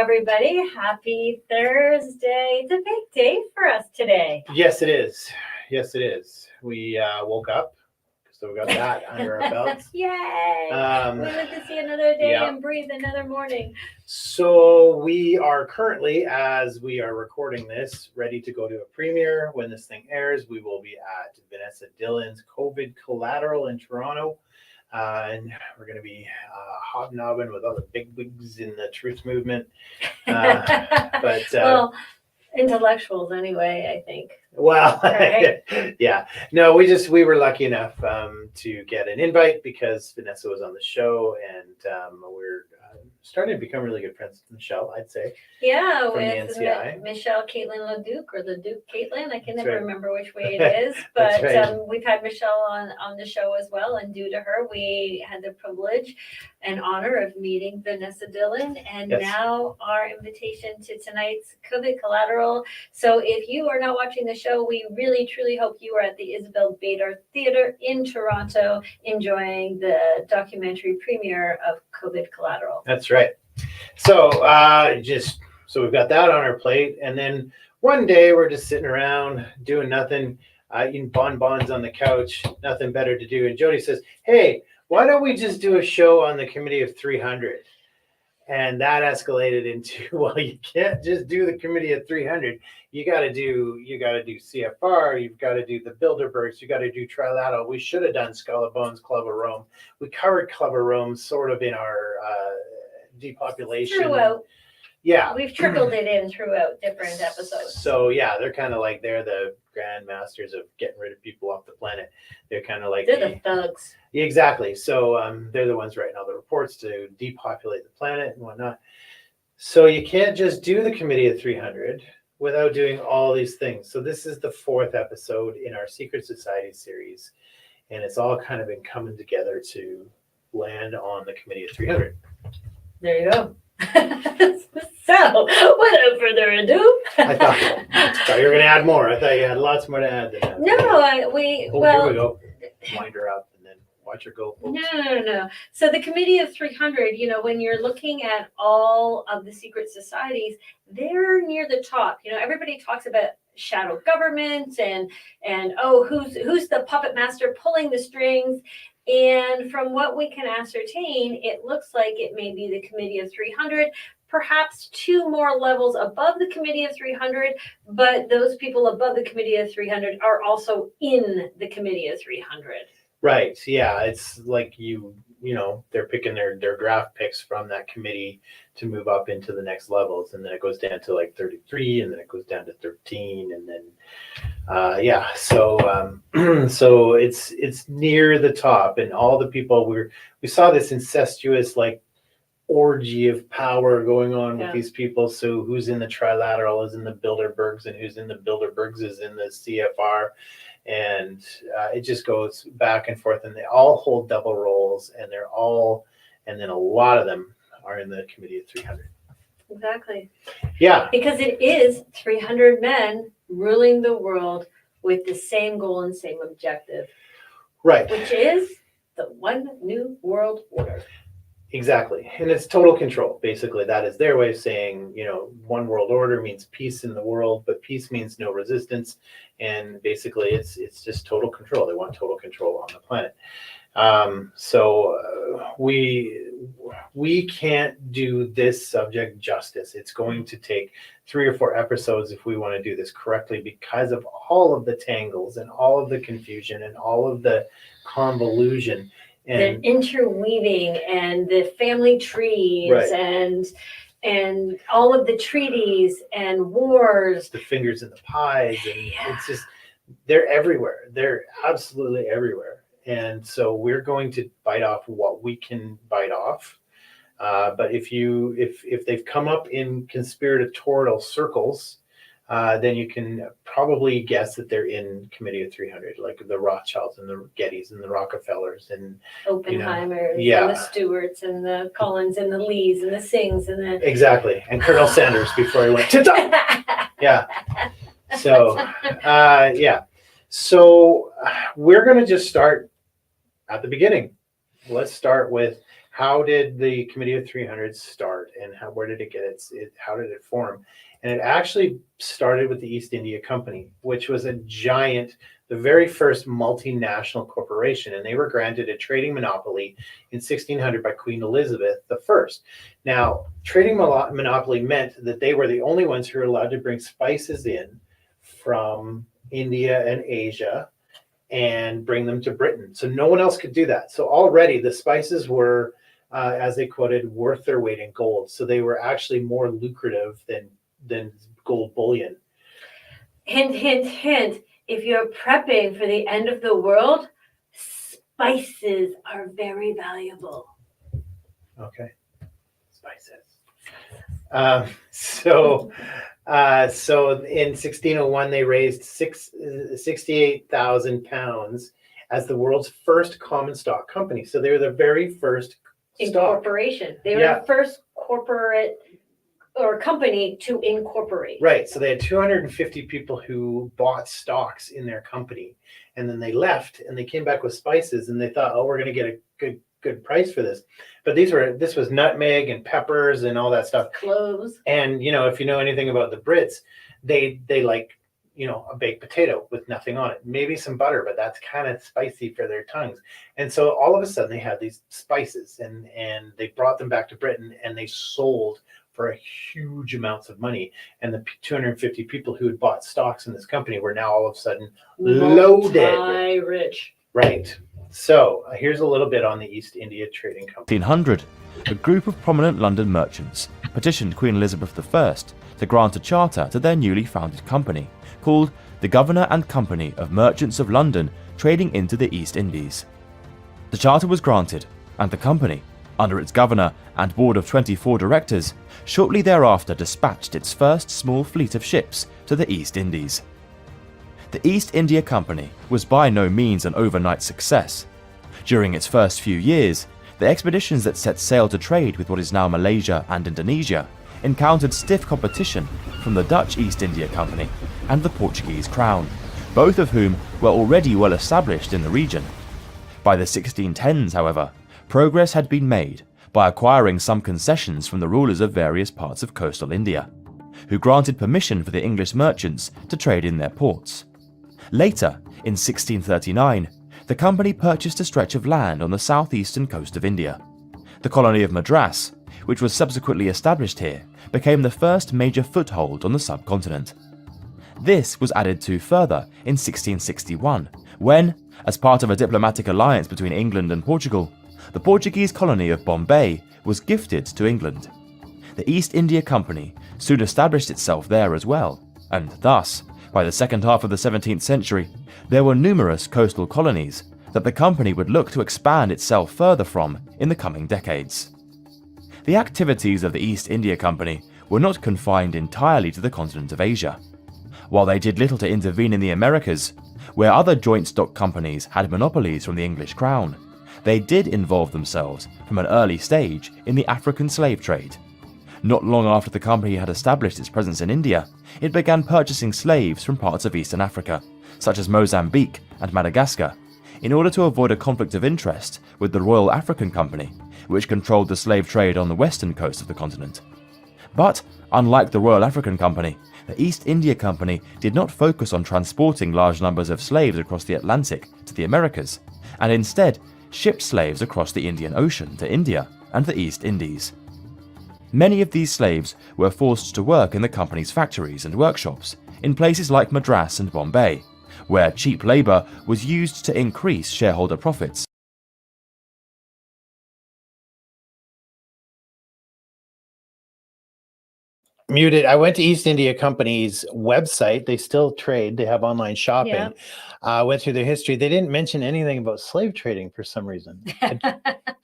everybody. Happy Thursday. It's a big day for us today. Yes, it is. Yes, it is. We woke up, so we got that under our belts. Yay! We live to see another day and breathe another morning. So we are currently, as we are recording this, ready to go to a premiere. When this thing airs, we will be at Vanessa Dillon's COVID Collateral in Toronto. And we're going to be hobnobbing with all the big wigs in the truth movement. Well, intellectuals anyway, I think. Well, right? Yeah. No, we were lucky enough to get an invite because Vanessa was on the show, and we're starting to become really good friends with Michelle, I'd say. Yeah, from with the NCI. Michelle Caitlin Leduc, or Leduc Caitlin. I can That's never right. remember which way it is, but right. We've had Michelle on the show as well, and due to her, we had the privilege and honor of meeting Vanessa Dillon, and Yes. now our invitation to tonight's COVID Collateral. So if you are not watching the show, we really truly hope you are at the Isabel Bader Theatre in Toronto enjoying the documentary premiere of COVID Collateral. That's right. So so we've got that on our plate, and then one day we're just sitting around doing nothing, eating bonbons on the couch, nothing better to do. And Jody says, "Hey, why don't we just do a show on the Committee of 300?" And that escalated into, well, you can't just do the Committee of 300. You got to do CFR. You've got to do the Bilderbergs. You got to do Trilateral. We should have done Skull and Bones, Club of Rome. We covered Club of Rome sort of in our depopulation. Throughout. Yeah. We've trickled it in throughout different episodes. So yeah, they're kind of like, they're the grand masters of getting rid of people off the planet. They're kind of like they're the thugs. Exactly. So they're the ones writing all the reports to depopulate the planet and whatnot. So you can't just do the Committee of 300 without doing all these things. So this is the 4th episode in our Secret Society series, and it's all kind of been coming together to land on the Committee of 300. There you go. So, without further ado, I thought you were going to add more. I thought you had lots more to add than that. No, Here we go. Wind her up and then watch her go. Oops. No. So the Committee of 300, when you're looking at all of the secret societies, they're near the top. Everybody talks about shadow government and who's the puppet master pulling the strings. And from what we can ascertain, it looks like it may be the Committee of 300, perhaps 2 more levels above the Committee of 300, but those people above the Committee of 300 are also in the Committee of 300. Right. Yeah. It's like they're picking their draft picks from that committee to move up into the next levels, and then it goes down to like 33, and then it goes down to 13, and then so it's near the top, and all the people we saw this incestuous like orgy of power going on with these people. So who's in the Trilateral is in the Bilderbergs, and who's in the Bilderbergs is in the CFR. And it just goes back and forth, and they all hold double roles, and then a lot of them are in the Committee of 300. Exactly. Yeah. Because it is 300 men ruling the world with the same goal and same objective. Right. Which is the one new world order. Exactly. And it's total control. Basically, that is their way of saying, one world order means peace in the world, but peace means no resistance. And basically, it's just total control. They want total control on the planet. So we can't do this subject justice. It's going to take 3 or 4 episodes if we want to do this correctly, because of all of the tangles and all of the confusion and all of the convolution. And the interweaving and the family trees, right. and all of the treaties and wars. The fingers in the pies, and it's just, they're everywhere. They're absolutely everywhere. And so we're going to bite off what we can bite off. But if they've come up in conspiratorial circles, then you can probably guess that they're in Committee of 300, like the Rothschilds and the Gettys and the Rockefellers and Oppenheimers and the Stewarts and the Collins and the Lees and the Singhs and the... Exactly. And Colonel Sanders before he went to Yeah. So, So we're going to just start at the beginning. Let's start with how did the Committee of 300 start, and where did it get how did it form? And it actually started with the East India Company, which was a giant, the very first multinational corporation, and they were granted a trading monopoly in 1600 by Queen Elizabeth I. Now, trading monopoly meant that they were the only ones who were allowed to bring spices in from India and Asia and bring them to Britain. So no one else could do that. So already the spices were, as they quoted, worth their weight in gold. So they were actually more lucrative than gold bullion. Hint, hint, hint. If you're prepping for the end of the world, spices are very valuable. Okay, spices. So in 1601, they raised 68,000 pounds as the world's first common stock company. So they were the very first incorporation. They were the first corporate or company to incorporate. Right. So they had 250 people who bought stocks in their company, and then they left and they came back with spices, and they thought, oh, we're going to get a good price for this. But this was nutmeg and peppers and all that stuff. Cloves. And if you know anything about the Brits, they like a baked potato with nothing on it, maybe some butter, but that's kind of spicy for their tongues. And so all of a sudden they had these spices, and they brought them back to Britain, and they sold for huge amounts of money. And the 250 people who had bought stocks in this company were now all of a sudden loaded. Rich. Right. So here's a little bit on the East India Trading Company. 1800, a group of prominent London merchants petitioned Queen Elizabeth I to grant a charter to their newly founded company called the Governor and Company of Merchants of London Trading into the East Indies. The charter was granted, and the company, under its governor and board of 24 directors, shortly thereafter dispatched its first small fleet of ships to the East Indies. The East India Company was by no means an overnight success. During its first few years, the expeditions that set sail to trade with what is now Malaysia and Indonesia encountered stiff competition from the Dutch East India Company and the Portuguese Crown, both of whom were already well established in the region. By the 1610s, however, progress had been made by acquiring some concessions from the rulers of various parts of coastal India, who granted permission for the English merchants to trade in their ports. Later, in 1639, the company purchased a stretch of land on the southeastern coast of India. The colony of Madras, which was subsequently established here, became the first major foothold on the subcontinent. This was added to further in 1661, when, as part of a diplomatic alliance between England and Portugal, the Portuguese colony of Bombay was gifted to England. The East India Company soon established itself there as well, and thus, by the second half of the 17th century, there were numerous coastal colonies that the company would look to expand itself further from in the coming decades. The activities of the East India Company were not confined entirely to the continent of Asia. While they did little to intervene in the Americas, where other joint stock companies had monopolies from the English crown, they did involve themselves from an early stage in the African slave trade. Not long after the company had established its presence in India, it began purchasing slaves from parts of Eastern Africa, such as Mozambique and Madagascar, in order to avoid a conflict of interest with the Royal African Company, which controlled the slave trade on the western coast of the continent. But, unlike the Royal African Company, the East India Company did not focus on transporting large numbers of slaves across the Atlantic to the Americas, and instead shipped slaves across the Indian Ocean to India and the East Indies. Many of these slaves were forced to work in the company's factories and workshops in places like Madras and Bombay, where cheap labor was used to increase shareholder profits. Muted. I went to East India Company's website. They still trade. They have online shopping. Went through their history. They didn't mention anything about slave trading for some reason. It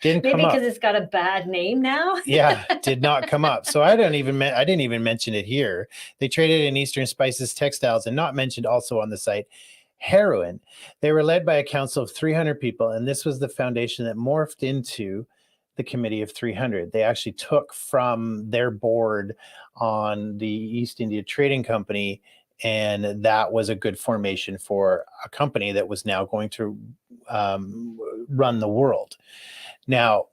didn't Maybe come up. because it's got a bad name now. Yeah, did not come up. So I didn't even mention it here. They traded in Eastern spices, textiles, and not mentioned also on the site, heroin. They were led by a council of 300 people, and this was the foundation that morphed into the Committee of 300. They actually took from their board on the East India Trading Company, and that was a good formation for a company that was now going to run the world. Now,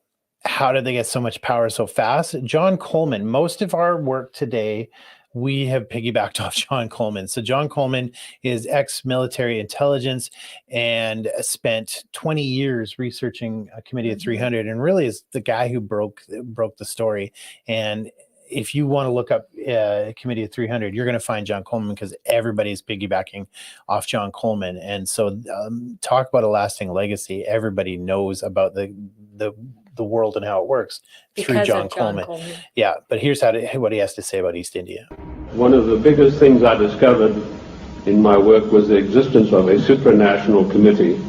how did they get so much power so fast? John Coleman. Most of our work today, we have piggybacked off John Coleman. So John Coleman is ex-military intelligence and spent 20 years researching a Committee of 300, and really is the guy who broke the story. And if you want to look up Committee of 300, you're going to find John Coleman, because everybody's piggybacking off John Coleman. And so talk about a lasting legacy. Everybody knows about the world and how it works through Because John of John Coleman. Yeah, but here's what he has to say about East India. One of the biggest things I discovered in my work was the existence of a supranational committee.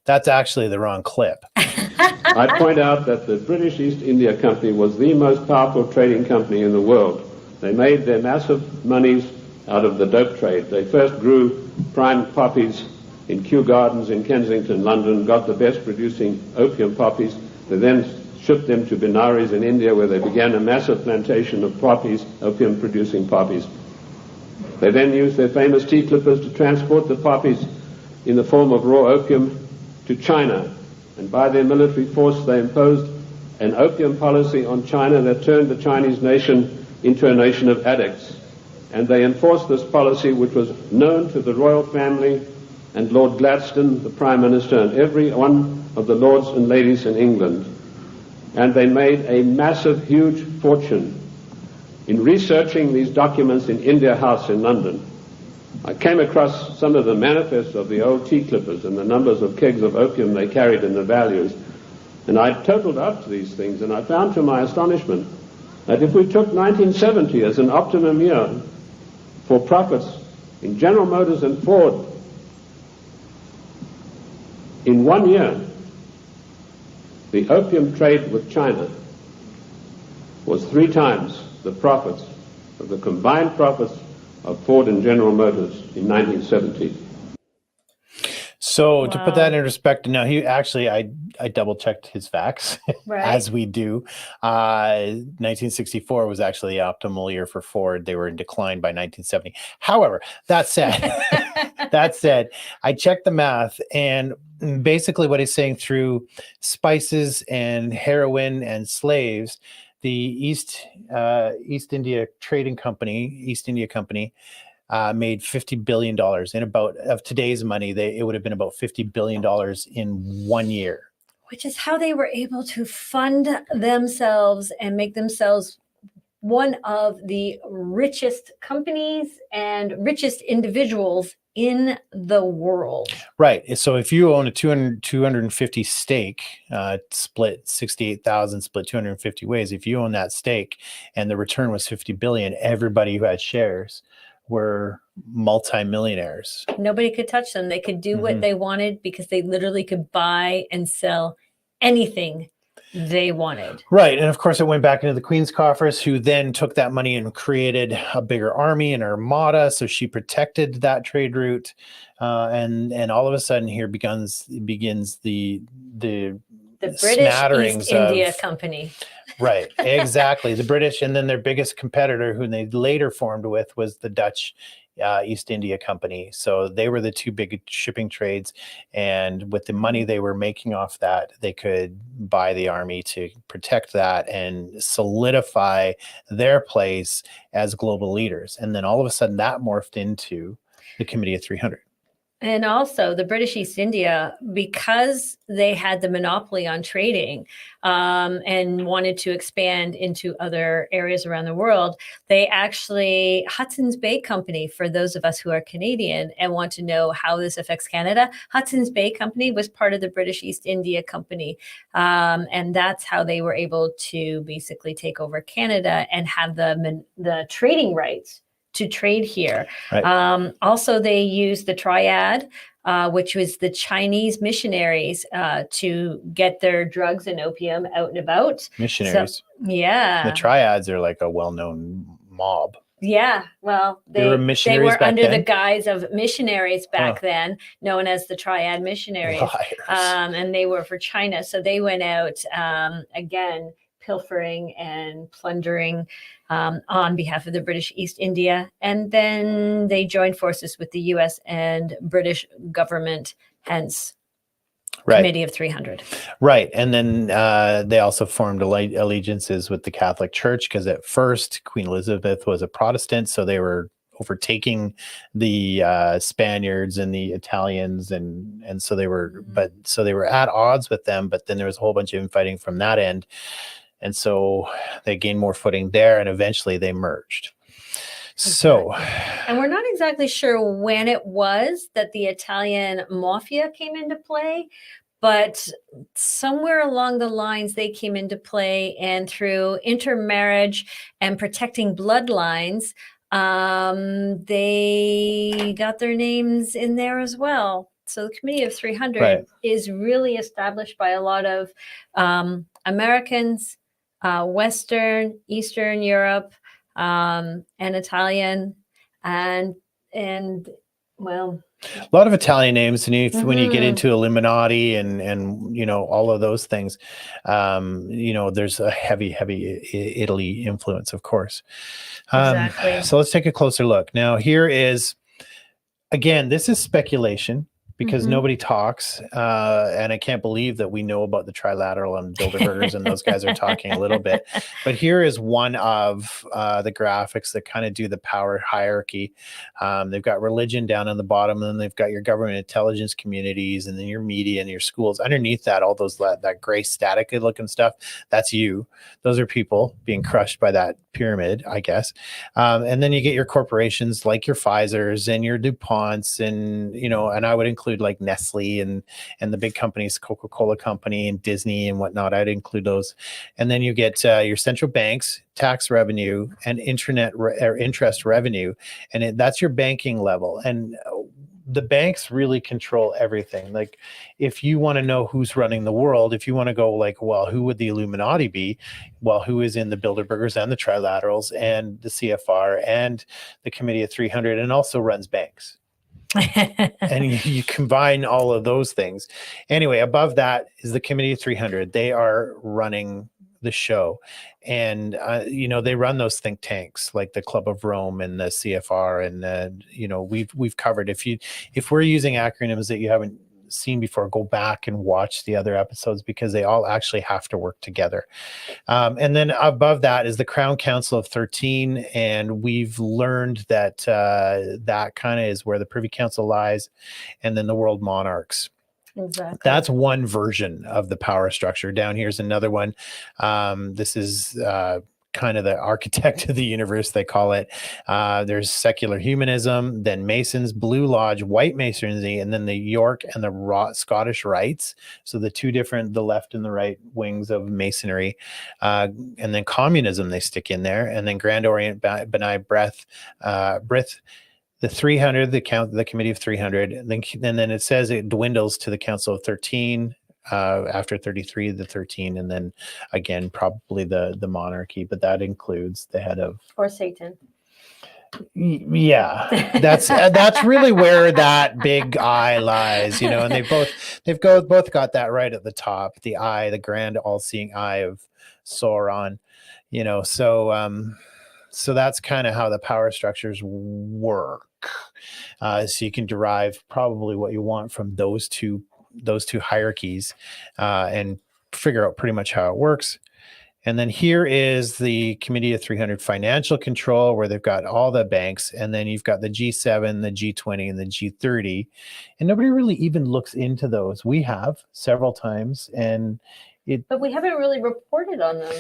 That's actually the wrong clip. I point out that the British East India Company was the most powerful trading company in the world. They made their massive monies out of the dope trade. They first grew prime poppies in Kew Gardens in Kensington, London, got the best producing opium poppies. They then shipped them to Benares in India, where they began a massive plantation of poppies, opium producing poppies. They then used their famous tea clippers to transport the poppies in the form of raw opium to China. And by their military force, they imposed an opium policy on China that turned the Chinese nation into a nation of addicts. And they enforced this policy, which was known to the royal family and Lord Gladstone, the Prime Minister, and every one of the lords and ladies in England. And they made a massive, huge fortune. In researching these documents in India House in London, I came across some of the manifests of the old tea clippers and the numbers of kegs of opium they carried and the values. And I totaled up these things, and I found to my astonishment that if we took 1970 as an optimum year for profits in General Motors and Ford, in 1 year, the opium trade with China was 3 times the profits of the combined profits of Ford and General Motors in 1970. So to put that in perspective, now I double checked his facts, Right. as we do. 1964 was actually the optimal year for Ford. They were in decline by 1970. However, that said, I checked the math, and basically what he's saying, through spices and heroin and slaves, the East India Company made $50 billion. In about, of today's money, it would have been about $50 billion in 1 year. Which is how they were able to fund themselves and make themselves one of the richest companies and richest individuals in the world. Right. So if you own a 250 stake, split 68,000, split 250 ways, if you own that stake and the return was 50 billion, everybody who had shares were multimillionaires. Nobody could touch them. They could do what they wanted because they literally could buy and sell anything they wanted. Right. And of course, it went back into the Queen's coffers, who then took that money and created a bigger army, an armada. So she protected that trade route. And all of a sudden here begins the British East India Company. Right, exactly. The British, and then their biggest competitor, who they later formed with, was the Dutch East India Company. So they were the two big shipping trades, and with the money they were making off that, they could buy the army to protect that and solidify their place as global leaders. And then all of a sudden that morphed into the Committee of 300. And also the British East India, because they had the monopoly on trading and wanted to expand into other areas around the world, they actually, Hudson's Bay Company, for those of us who are Canadian and want to know how this affects Canada, Hudson's Bay Company was part of the British East India Company. And that's how they were able to basically take over Canada and have the trading rights to trade here. Right. Also, they used the triad, which was the Chinese missionaries to get their drugs and opium out and about. Missionaries. So, yeah. The triads are like a well-known mob. Yeah. Well, they were missionaries they were back under then? the guise of missionaries back then, known as the triad missionaries. Liars. And they were for China. So they went out again, pilfering and plundering on behalf of the British East India. And then they joined forces with the US and British government, hence Right. Committee of 300. Right. And then they also formed allegiances with the Catholic Church because at first Queen Elizabeth was a Protestant. So they were overtaking the Spaniards and the Italians. And so they were, so they were at odds with them. But then there was a whole bunch of infighting from that end. And so they gained more footing there and eventually they merged. So, and we're not exactly sure when it was that the Italian mafia came into play, but somewhere along the lines they came into play, and through intermarriage and protecting bloodlines, they got their names in there as well. So the Committee of 300 is really established by a lot of Americans, Western, Eastern Europe, and Italian, and well, a lot of Italian names, and when you get into Illuminati and all of those things, there's a heavy Italy influence, of course. Exactly. So let's take a closer look. Now, here is, again, this is speculation because nobody talks, and I can't believe that we know about the Trilateral and Bilderbergers, and those guys are talking a little bit. But here is one of the graphics that kind of do the power hierarchy. They've got religion down on the bottom, and then they've got your government intelligence communities, and then your media and your schools. Underneath that, all those that gray static looking stuff, that's you. Those are people being crushed by that pyramid, I guess. And then you get your corporations like your Pfizers and your DuPonts, and and I would include like Nestle and the big companies, Coca-Cola Company and Disney and whatnot. I'd include those. And then you get your central banks, tax revenue, and interest revenue, and that's your banking level. And the banks really control everything. Like, if you want to know who's running the world, if you want to go like, well, who would the Illuminati be? Well, who is in the Bilderbergers and the Trilaterals and the CFR and the Committee of 300, and also runs banks. And you combine all of those things. Anyway, above that is the Committee of 300. They are running the show, and they run those think tanks like the Club of Rome and the CFR, and we've covered. If we're using acronyms that you haven't seen before, go back and watch the other episodes because they all actually have to work together. And then above that is the Crown Council of 13, and we've learned that that kind of is where the Privy Council lies, and then the world monarchs. Exactly. That's one version of the power structure. Down here's another one. This is kind of the architect of the universe, they call it. There's secular humanism, then Masons, Blue Lodge, White Masonry, and then the York and the Scottish Rites. So the two different, the left and the right wings of Masonry. And then communism they stick in there, and then Grand Orient, B'nai B'rith, the 300, the Committee of 300, and then it says it dwindles to the Council of 13. After 33, the 13, and then again probably the monarchy, but that includes the head of, or Satan. Yeah, that's really where that big eye lies, and they've both got that right at the top, the eye, the grand all-seeing eye of Sauron, so that's kind of how the power structures work. So you can derive probably what you want from those two hierarchies, and figure out pretty much how it works. And then here is the Committee of 300 financial control, where they've got all the banks, and then you've got the G7, the G20, and the G30, and nobody really even looks into those. We have several times, but we haven't really reported on them.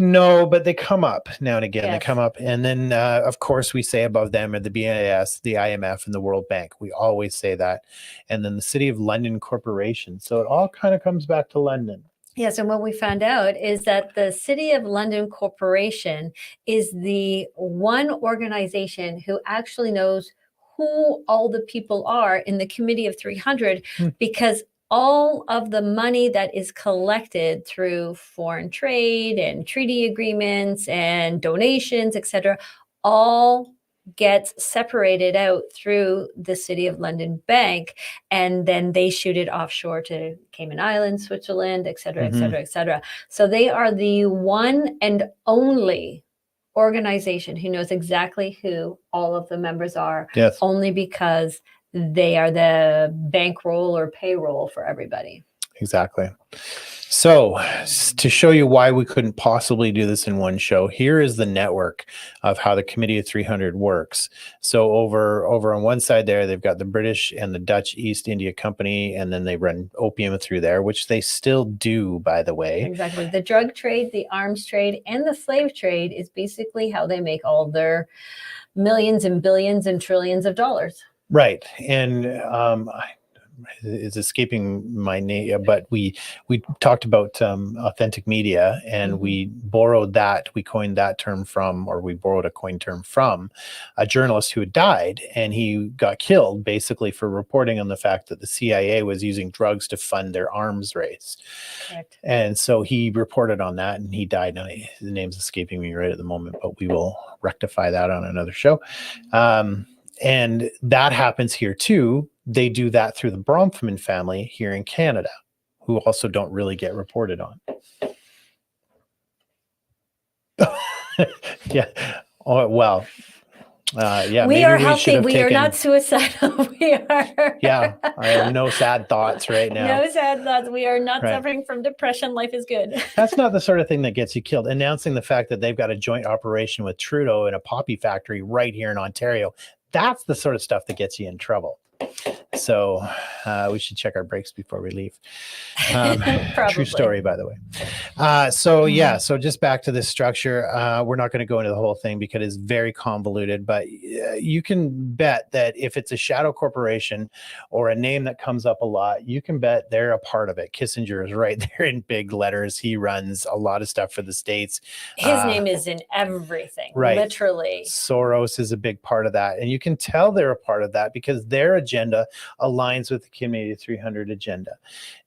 No, but they come up now and again. Yes. They come up. And then, of course, we say above them are the BIS, the IMF, and the World Bank. We always say that. And then the City of London Corporation. So it all kind of comes back to London. Yes, and what we found out is that the City of London Corporation is the one organization who actually knows who all the people are in the Committee of 300, because all of the money that is collected through foreign trade and treaty agreements and donations, etc., all gets separated out through the City of London Bank, and then they shoot it offshore to Cayman Islands, Switzerland, etc., etc., etc. So they are the one and only organization who knows exactly who all of the members are, Yes. only because they are the bankroll or payroll for everybody. Exactly. So, to show you why we couldn't possibly do this in one show, here is the network of how the Committee of 300 works. So, over on one side there, they've got the British and the Dutch East India Company, and then they run opium through there, which they still do, by the way. Exactly. The drug trade, the arms trade, and the slave trade is basically how they make all their millions and billions and trillions of dollars. Right. And it's escaping my name, but we talked about authentic media, and we borrowed that. We coined that term from, or we borrowed a coined term from, a journalist who had died, and he got killed basically for reporting on the fact that the CIA was using drugs to fund their arms race. Correct. And so he reported on that, and he died. Now, his name's escaping me right at the moment, but we will rectify that on another show. And that happens here too. They do that through the Bronfman family here in Canada, who also don't really get reported on. Yeah. Oh, well. Yeah. We maybe are should healthy. have We are taken- not suicidal. We are. Yeah. I have no sad thoughts right now. No sad thoughts. We are not Right. suffering from depression. Life is good. That's not the sort of thing that gets you killed. Announcing the fact that they've got a joint operation with Trudeau in a poppy factory right here in Ontario. That's the sort of stuff that gets you in trouble. So we should check our brakes before we leave. True story, by the way. So just back to this structure. We're not going to go into the whole thing because it's very convoluted, but you can bet that if it's a shadow corporation or a name that comes up a lot, you can bet they're a part of it. Kissinger is right there in big letters. He runs a lot of stuff for the States. His name is in everything, right. Literally. Soros is a big part of that. And you can tell they're a part of that because their agenda aligns with the Committee 300 agenda.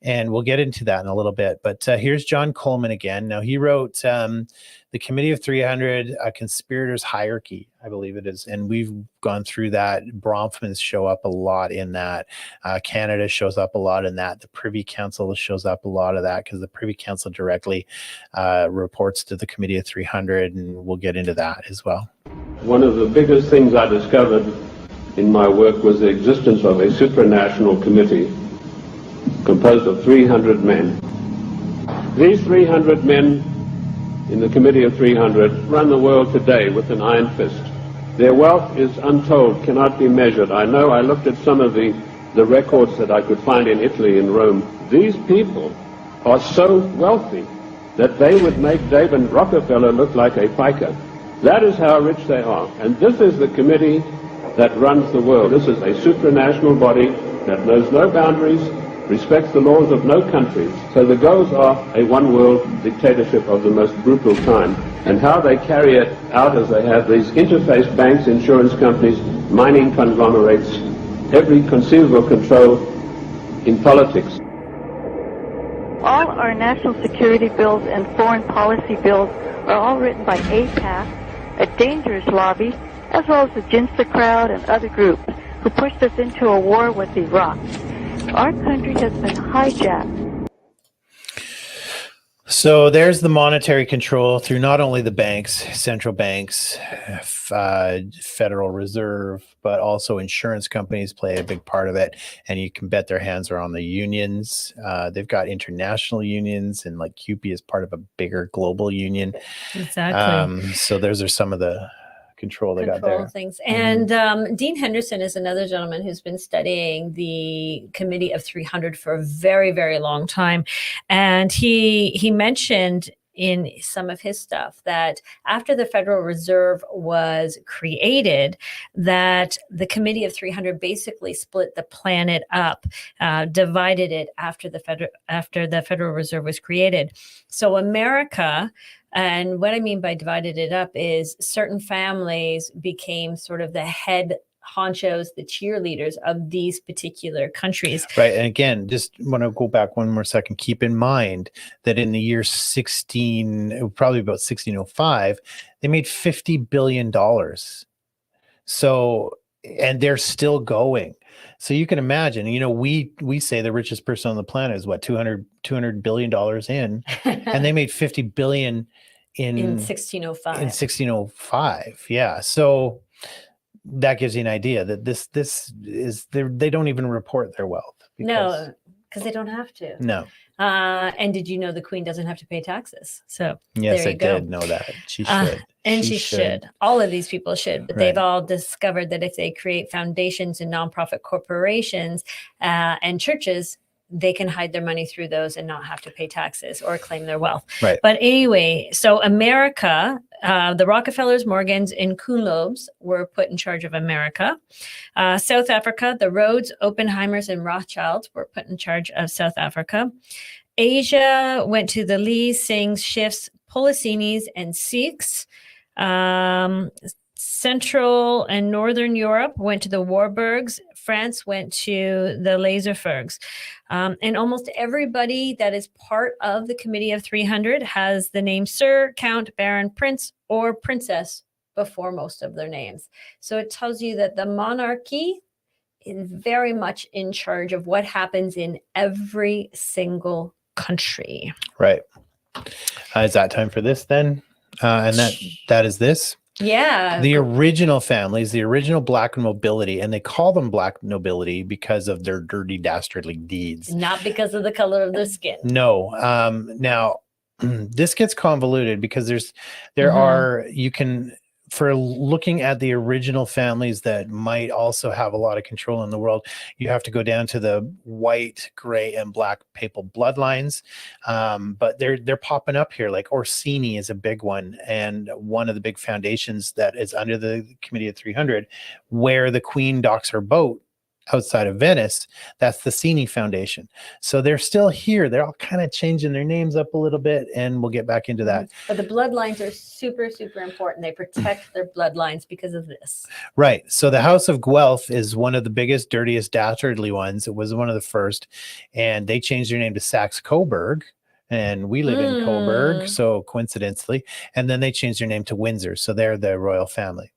And we'll get into that in a little bit. But here's John Coleman again. Now, he wrote the Committee of 300, A Conspirator's Hierarchy, I believe it is. And we've gone through that. Bronfmans show up a lot in that. Canada shows up a lot in that. The Privy Council shows up a lot of that because the Privy Council directly reports to the Committee of 300, and we'll get into that as well. One of the biggest things I discovered in my work was the existence of a supranational committee composed of 300 men. These 300 men in the Committee of 300 run the world today with an iron fist. Their wealth is untold, cannot be measured. I know I looked at some of the records that I could find in Italy and Rome. These people are so wealthy that they would make David Rockefeller look like a piker. That is how rich they are. And this is the committee that runs the world. This is a supranational body that knows no boundaries, respects the laws of no countries. So the goals are a one-world dictatorship of the most brutal kind. And how they carry it out is they have these interface banks, insurance companies, mining conglomerates, every conceivable control in politics. All our national security bills and foreign policy bills are all written by AIPAC, a dangerous lobby, as well as the Ginster crowd and other groups who pushed us into a war with Iraq. Our country has been hijacked. So there's the monetary control through not only the banks, central banks, Federal Reserve, but also insurance companies play a big part of it. And you can bet their hands are on the unions. They've got international unions, and like CUPE is part of a bigger global union. Exactly. So those are some of the control they got there. Things. And Dean Henderson is another gentleman who's been studying the Committee of 300 for a very, very long time. And he mentioned in some of his stuff that after the Federal Reserve was created, that the Committee of 300 basically split the planet up, divided it after the Federal Reserve was created. So America, and what I mean by divided it up is certain families became sort of the head honchos, the cheerleaders of these particular countries. Right. And again, just want to go back one more second. Keep in mind that in the year probably about 1605, they made $50 billion. So, and they're still going. So you can imagine, we say the richest person on the planet is what, $200 billion in, and they made 50 billion in 1605. In 1605. Yeah. So that gives you an idea that this is they don't even report their wealth. No, because they don't have to. No. And did you know the Queen doesn't have to pay taxes? So Yes, there I you go. did know that. She Uh, should. And she should. All of these people should. But they've Right. all discovered that if they create foundations and nonprofit corporations and churches, they can hide their money through those and not have to pay taxes or claim their wealth. Right. But anyway, so America, the Rockefellers, Morgans, and Kuhnlobes were put in charge of America. South Africa, the Rhodes, Oppenheimers, and Rothschilds were put in charge of South Africa. Asia went to the Lees, Singhs, Shifts, Policinis, and Sikhs. Central and Northern Europe went to the Warburgs. France went to the Laserfergs. And almost everybody that is part of the Committee of 300 has the name Sir, Count, Baron, Prince, or Princess before most of their names. So it tells you that the monarchy is very much in charge of what happens in every single country. Right. Is that time for this then? And that is this. Yeah. The original families, the original black nobility, and they call them black nobility because of their dirty, dastardly deeds. Not because of the color of their skin. No. Now, this gets convoluted because there Mhm. are, you can, for looking at the original families that might also have a lot of control in the world, you have to go down to the white, gray, and black papal bloodlines. But they're popping up here. Like Orsini is a big one, and one of the big foundations that is under the Committee of 300, where the Queen docks her boat outside of Venice. That's the Cini Foundation. So they're still here. They're all kind of changing their names up a little bit, and we'll get back into that. But the bloodlines are super, super important. They protect their bloodlines because of this. Right. So the House of Guelph is one of the biggest, dirtiest, dastardly ones. It was one of the first, and they changed their name to Saxe-Coburg, and we live in Coburg, so coincidentally. And then they changed their name to Windsor, so they're the royal family.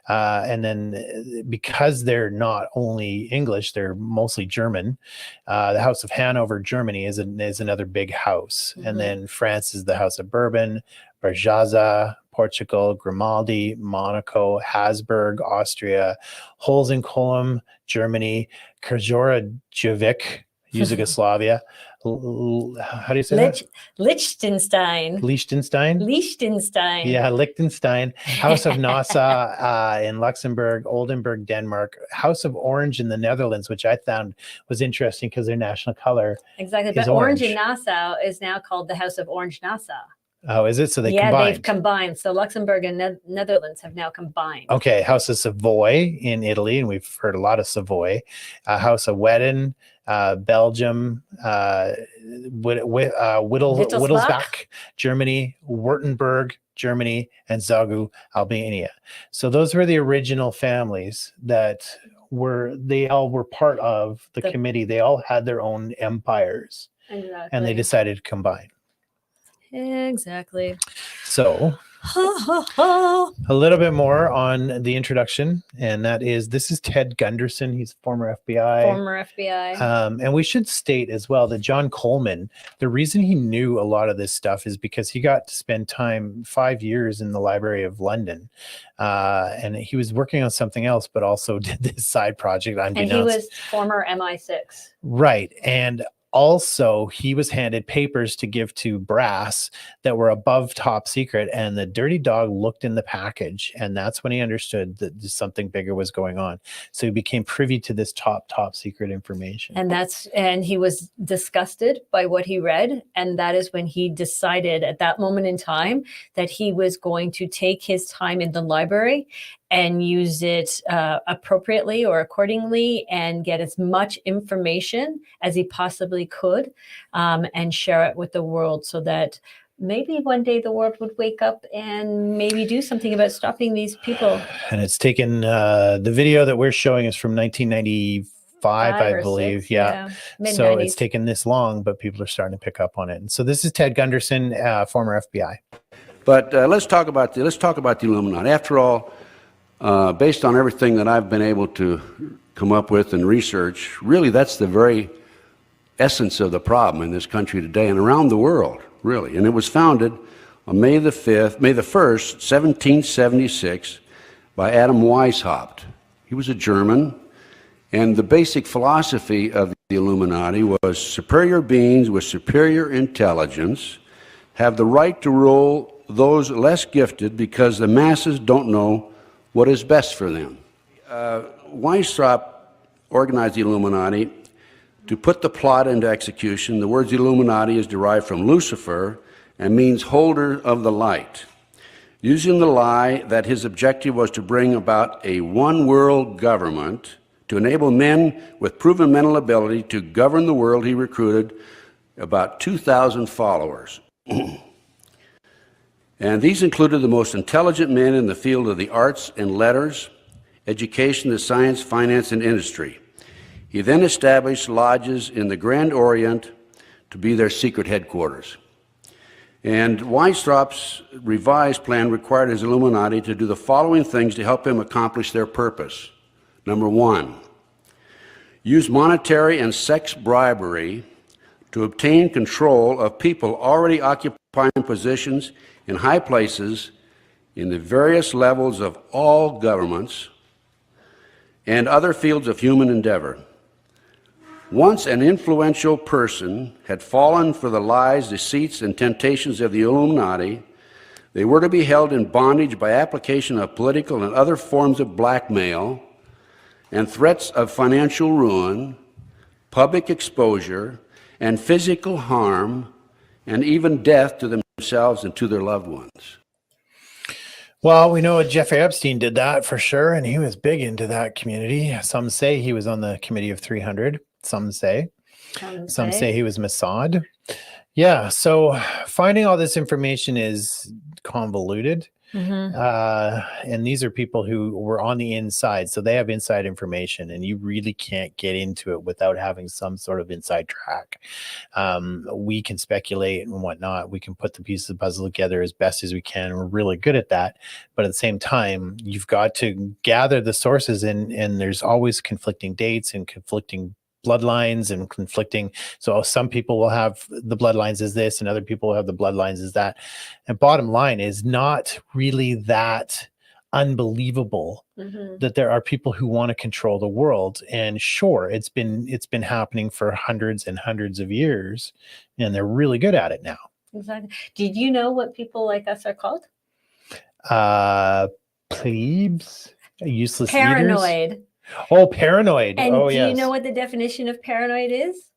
And then because they're not only English, they're mostly German. The House of Hanover, Germany, is another big house. Mhm. And then France is the House of Bourbon, Borgosa, Portugal, Grimaldi, Monaco, Habsburg, Austria, Hohenzollern, Germany, Karađorđević, Yugoslavia. How do you say that? Liechtenstein. Liechtenstein. Liechtenstein. Yeah, Liechtenstein, House of Nassau in Luxembourg, Oldenburg, Denmark, House of Orange in the Netherlands, which I found was interesting because their national color. Exactly. is But Orange in orange. Nassau is now called the House of Orange Nassau. Oh, is it? So they yeah, combined. they've combined. So Luxembourg and Netherlands have now combined. Okay, House of Savoy in Italy, and we've heard a lot of Savoy. House of Wedden, Belgium, Wittelsbach, Germany, Württemberg, Germany, and Zagu, Albania. So those were the original families that they all were part of the committee. They all had their own empires, Exactly. and they decided to combine. Exactly. So a little bit more on the introduction, and this is Ted Gunderson. He's former FBI. Former FBI. And we should state as well that John Coleman, the reason he knew a lot of this stuff is because he got to spend 5 years in the Library of London. And he was working on something else, but also did this side project. And he was former MI6. Right. And also, he was handed papers to give to brass that were above top secret, and the dirty dog looked in the package, and that's when he understood that something bigger was going on. So he became privy to this top secret information. And he was disgusted by what he read, and that is when he decided at that moment in time that he was going to take his time in the library and use it appropriately or accordingly, and get as much information as he possibly could, and share it with the world, so that maybe one day the world would wake up and maybe do something about stopping these people. And it's taken, the video that we're showing is from 1995, I believe. 6, yeah. Mid-90s. So it's taken this long, but people are starting to pick up on it. And so this is Ted Gunderson, former FBI. But let's talk about the Illuminati. After all, based on everything that I've been able to come up with and research, really that's the very essence of the problem in this country today and around the world, really. And it was founded on May the 1st, 1776, by Adam Weishaupt. He was a German, And the basic philosophy of the Illuminati was superior beings with superior intelligence have the right to rule those less gifted because the masses don't know what is best for them. Weishaupt organized the Illuminati to put the plot into execution. The words Illuminati is derived from Lucifer and means holder of the light, using the lie that his objective was to bring about a one-world government to enable men with proven mental ability to govern the world. He recruited about 2,000 followers. And these included the most intelligent men in the field of the arts and letters, education, the science, finance, and industry. He then established lodges in the Grand Orient to be their secret headquarters. And Weishaupt's revised plan required his Illuminati to do the following things to help him accomplish their purpose. Number one, use monetary and sex bribery to obtain control of people already occupying positions in high places in the various levels of all governments and other fields of human endeavor. Once an influential person had fallen for the lies, deceits, and temptations of the Illuminati, they were to be held in bondage by application of political and other forms of blackmail and threats of financial ruin, public exposure, and physical harm, and even death to themselves and to their loved ones. Well, we know Jeffrey Epstein did that for sure, and he was big into that community. Some say he was on the Committee of 300. Some say he was Mossad. Yeah, so finding all this information is convoluted. And these are people who were on the inside, so they have inside information, and you really can't get into it without having some sort of inside track. We can speculate and whatnot. We can put the pieces of the puzzle together as best as we can. We're really good at that. But at the same time, you've got to gather the sources, and there's always conflicting dates and conflicting bloodlines and conflicting. So some people will have the bloodlines as this and other people will have the bloodlines as that. And bottom line is not really that unbelievable that there are people who want to control the world. And sure, it's been happening for hundreds and hundreds of years, and they're really good at it now. Exactly. Did you know what people like us are called? Plebes, useless Paranoid. leaders. Oh, paranoid. And oh, do yes. you know what the definition of paranoid is?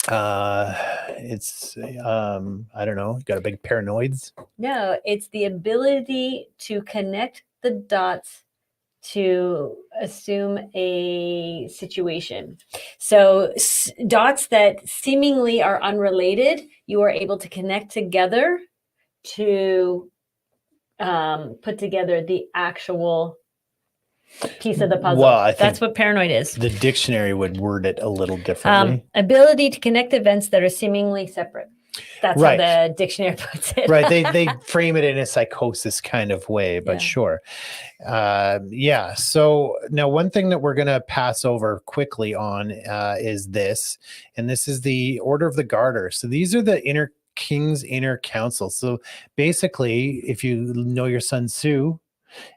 It's I don't know. Got a big paranoids. No, it's the ability to connect the dots to assume a situation. So dots that seemingly are unrelated, you are able to connect together to put together the actual piece of the puzzle. Well, I think that's what paranoid is. The dictionary would word it a little differently. Ability to connect events that are seemingly separate. That's Right. how the dictionary puts it. Right. They frame it in a psychosis kind of way, but Yeah. sure. Yeah. So now one thing that we're going to pass over quickly on is this, and this is the Order of the Garter. So these are the King's Inner Council. So basically, if you know your Sun Tzu,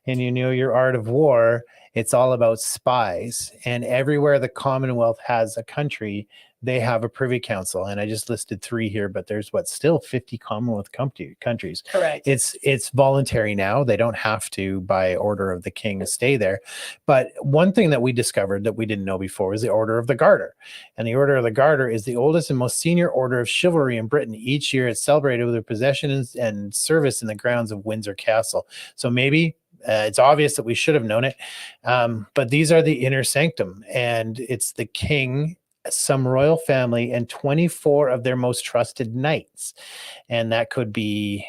and you know your art of war, it's all about spies. And everywhere the Commonwealth has a country, they have a privy council. And I just listed 3 here, but there's still 50 Commonwealth countries. Correct. It's voluntary now. They don't have to, by order of the king, stay there. But one thing that we discovered that we didn't know before was the Order of the Garter. And the Order of the Garter is the oldest and most senior order of chivalry in Britain. Each year it's celebrated with their possession and service in the grounds of Windsor Castle. So maybe it's obvious that we should have known it. But these are the inner sanctum, and it's the king, some royal family, and 24 of their most trusted knights. And it could be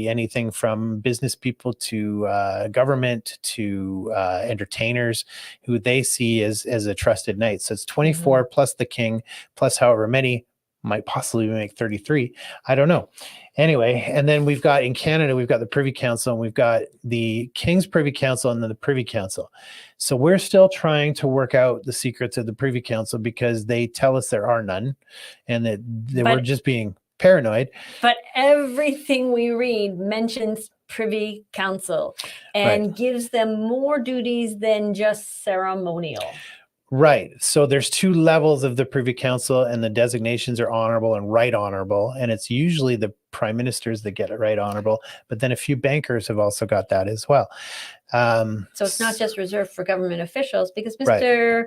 anything from business people to government to entertainers who they see as a trusted knight. So it's 24 plus the king, plus however many, might possibly make 33. I don't know. Anyway, and then we've got in Canada, we've got the Privy Council, and we've got the King's Privy Council and then the Privy Council. So we're still trying to work out the secrets of the Privy Council because they tell us there are none, and that we're just being paranoid. But everything we read mentions Privy Council and gives them more duties than just ceremonial. Right. So there's two levels of the Privy Council, and the designations are honorable and right honorable. And it's usually the prime ministers that get it right honorable. But then a few bankers have also got that as well. So it's not just reserved for government officials, because Right. Mr.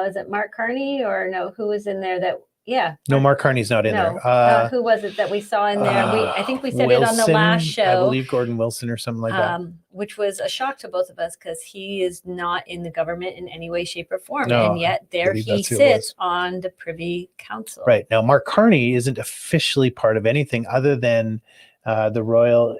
Is it Mark Carney, or no, who was in there that, yeah. No, Mark Carney's not in No, there. who was it that we saw in there? I think we said it on the Wilson, last I show, believe Gordon Wilson or something like that. which was a shock to both of us, because he is not in the government in any way, shape, or form. No, And yet there believe he that's who it sits was. on the Privy Council. Right. Now, Mark Carney isn't officially part of anything other than the Royal,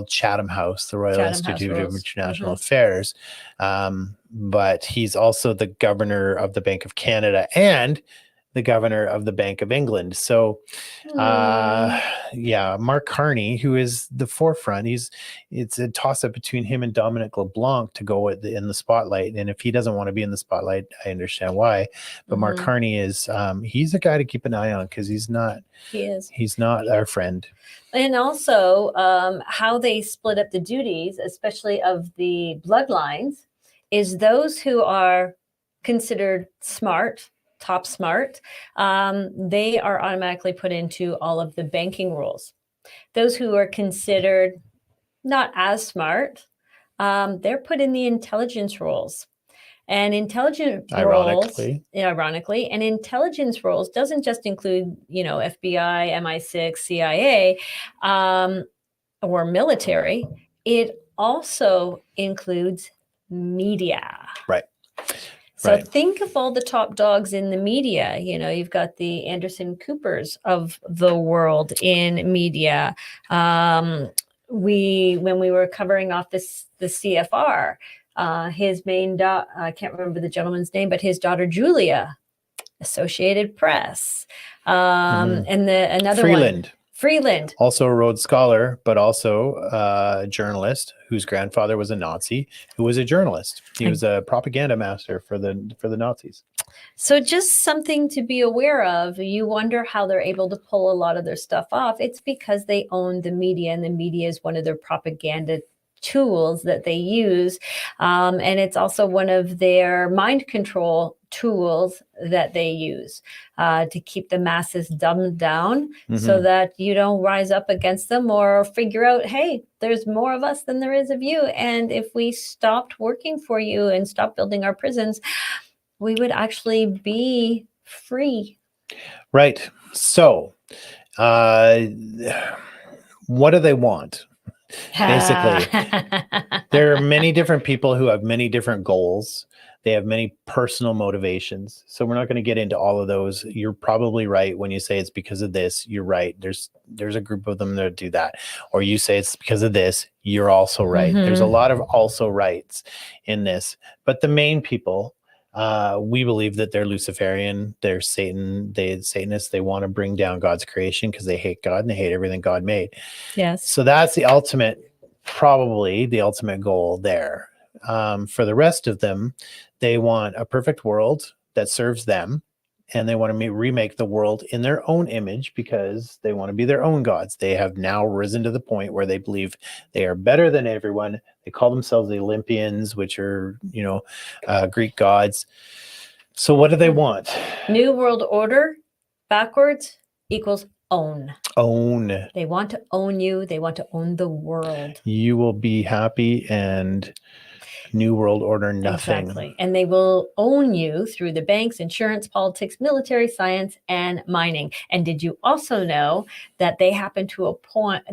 Chatham House, the Royal Chatham House Institute of rules. International Affairs. But he's also the governor of the Bank of Canada and the governor of the Bank of England. So, Mark Carney, who is the forefront, it's a toss up between him and Dominic LeBlanc to go in the spotlight. And if he doesn't want to be in the spotlight, I understand why. But Mark Carney is, he's a guy to keep an eye on, because he's not our friend. And also how they split up the duties, especially of the bloodlines, is those who are considered smart, top smart, they are automatically put into all of the banking rules. Those who are considered not as smart, they're put in the intelligence roles. And intelligence roles, ironically, and intelligence roles doesn't just include, FBI, MI6, CIA, or military. It also includes media. Right. So think of all the top dogs in the media. You've got the Anderson Coopers of the world in media. When we were covering off the CFR, his main daughter, I can't remember the gentleman's name, but his daughter Julia, Associated Press, and another one. Freeland. Also a Rhodes Scholar, but also a journalist whose grandfather was a Nazi, who was a journalist. He was a propaganda master for the Nazis. So just something to be aware of. You wonder how they're able to pull a lot of their stuff off. It's because they own the media, and the media is one of their propaganda tools that they use. And it's also one of their mind control tools that they use to keep the masses dumbed down so that you don't rise up against them or figure out, hey, there's more of us than there is of you. And if we stopped working for you and stopped building our prisons, we would actually be free. Right. So what do they want? Basically, there are many different people who have many different goals. They have many personal motivations. So we're not going to get into all of those. You're probably right when you say it's because of this. You're right. There's a group of them that do that. Or you say it's because of this. You're also right. There's a lot of also rights in this. But the main people, we believe that they're Luciferian, they're Satanists. They want to bring down God's creation because they hate God and they hate everything God made. Yes. So that's probably the ultimate goal there. For the rest of them, they want a perfect world that serves them, and they want to remake the world in their own image because they want to be their own gods. They have now risen to the point where they believe they are better than everyone. They call themselves the Olympians, which are, Greek gods. So what do they want? New World Order backwards equals own. Own. They want to own you. They want to own the world. You will be happy, and New World Order, nothing. Exactly. And they will own you through the banks, insurance, politics, military, science, and mining. And did you also know that they have happened to appoint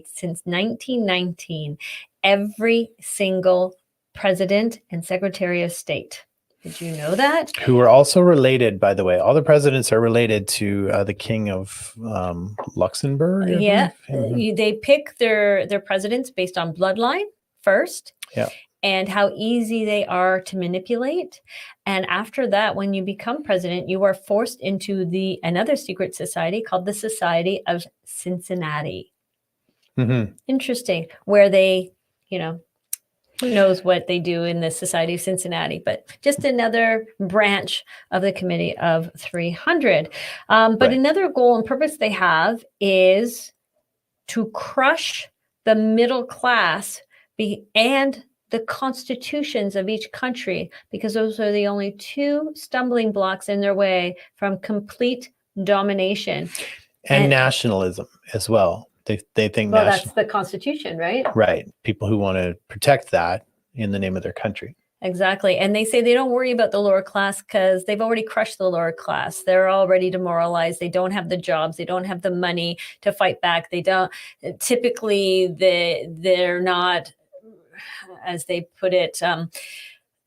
since 1919 every single president and secretary of state? Did you know that? Who are also related, by the way. All the presidents are related to the king of Luxembourg. Yeah. They pick their presidents based on bloodline first. Yeah. And how easy they are to manipulate. And after that, when you become president, you are forced into another secret society called the Society of Cincinnati. Interesting. Where they, who knows what they do in the Society of Cincinnati, but just another branch of the Committee of 300. But another goal and purpose they have is to crush the middle class and the constitutions of each country, because those are the only two stumbling blocks in their way from complete domination. And And- nationalism as well. They think Well, national, that's the Constitution, right? right? People who want to protect that in the name of their country. Exactly. And they say they don't worry about the lower class because they've already crushed the lower class. They're already demoralized. They don't have the jobs. They don't have the money to fight back. They don't typically they're not, as they put it,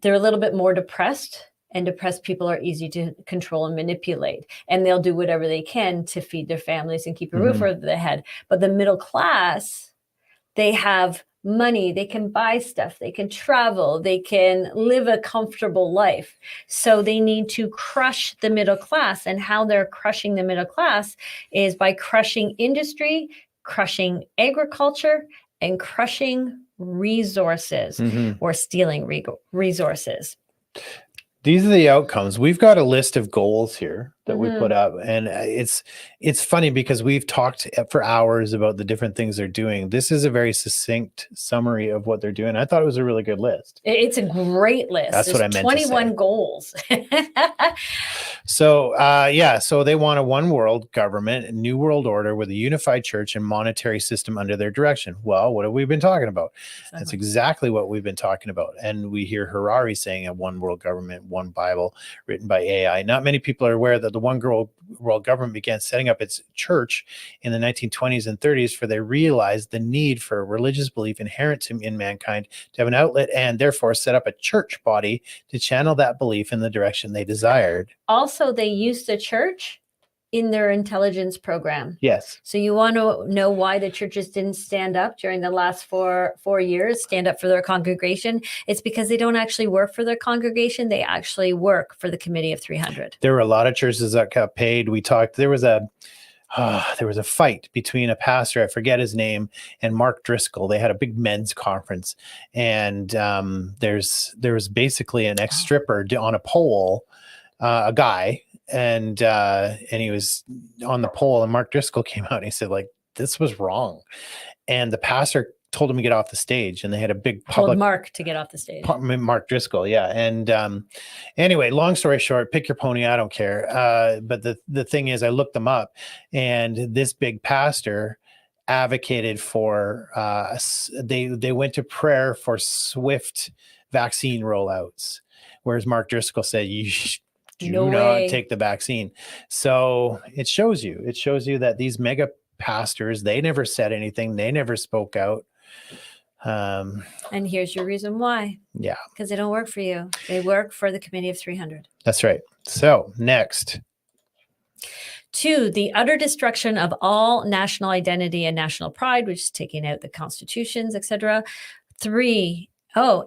they're a little bit more depressed. And depressed people are easy to control and manipulate. And they'll do whatever they can to feed their families and keep a roof over their head. But the middle class, they have money, they can buy stuff, they can travel, they can live a comfortable life. So they need to crush the middle class. And how they're crushing the middle class is by crushing industry, crushing agriculture, and crushing resources or stealing resources. These are the outcomes. We've got a list of goals here that we put up, and it's funny because we've talked for hours about the different things they're doing. This is a very succinct summary of what they're doing. I thought it was a really good list. It's a great list. That's what I meant to say. 21 goals. So, so they want a one world government, a new world order with a unified church and monetary system under their direction. Well, what have we been talking about? That's exactly what we've been talking about. And we hear Harari saying a one world government, one Bible written by AI. Not many people are aware that the one world government began setting up its church in the 1920s and 30s, for they realized the need for a religious belief inherent in mankind to have an outlet, and therefore set up a church body to channel that belief in the direction they desired. Also, they used the church in their intelligence program. Yes. So you want to know why the churches didn't stand up during the last four years, stand up for their congregation? It's because they don't actually work for their congregation. They actually work for the Committee of 300. There were a lot of churches that got paid. We talked, there was a fight between a pastor, I forget his name, and Mark Driscoll. They had a big men's conference, and there was basically an ex-stripper on a pole, a guy, and he was on the pole, and Mark Driscoll came out and he said, like, this was wrong. And the pastor told him to get off the stage, and they had a big public— Told Mark to get off the stage. Mark Driscoll, yeah. And anyway, long story short, pick your pony, I don't care. But the thing is, I looked them up, and this big pastor advocated for they went to prayer for swift vaccine rollouts, whereas Mark Driscoll said you do No not way. take the vaccine. So it shows you that these mega pastors, they never said anything, they never spoke out. And here's your reason why. Yeah, Because they don't work for you. They work for the Committee of 300. that's right. So next. 2, the utter destruction of all national identity and national pride, which is taking out the constitutions, etc. 3,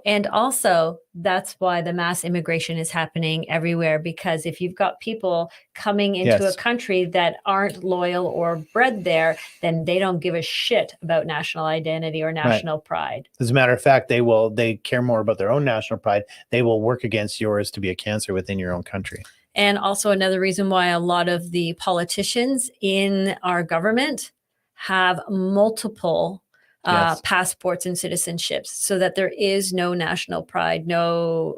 and also that's why the mass immigration is happening everywhere, because if you've got people coming into Yes. a country that aren't loyal or bred there, then they don't give a shit about national identity or national pride. As a matter of fact, they care more about their own national pride. They will work against yours to be a cancer within your own country. And also another reason why a lot of the politicians in our government have multiple Yes. passports and citizenships, so that there is no national pride, no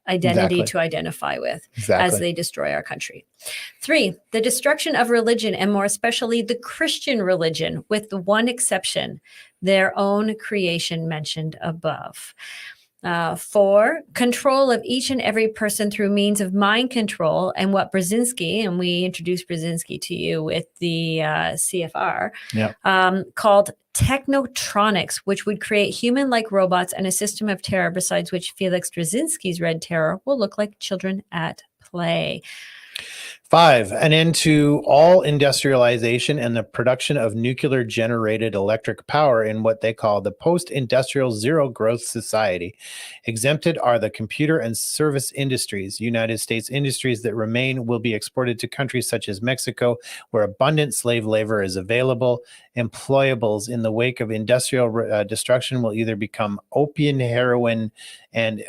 identity Exactly. to identify with as Exactly. they destroy our country. 3, the destruction of religion, and more especially the Christian religion, with the one exception, their own creation mentioned above. 4, control of each and every person through means of mind control, and what Brzezinski, and we introduced Brzezinski to you with the CFR, called technotronics, which would create human-like robots and a system of terror, besides which Felix Brzezinski's Red Terror will look like children at play. 5, an end to all industrialization and the production of nuclear generated electric power in what they call the post-industrial zero growth society. Exempted are the computer and service industries. United States industries that remain will be exported to countries such as Mexico, where abundant slave labor is available. Employables in the wake of industrial destruction will either become opium, heroin,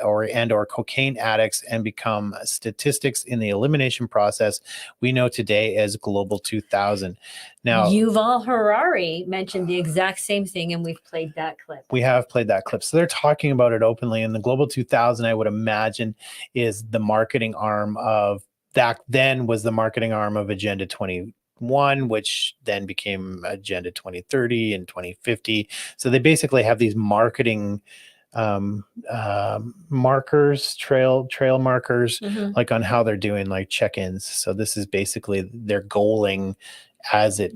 or cocaine addicts and become statistics in the elimination process we know today as Global 2000. Now, Yuval Harari mentioned the exact same thing, and we've played that clip. we have played that clip. So they're talking about it openly. And the Global 2000, I would imagine, is the marketing arm of that then was the marketing arm of Agenda 21, which then became Agenda 2030 and 2050. So they basically have these marketing markers, trail markers, like on how they're doing like check-ins. So this is basically their goaling as it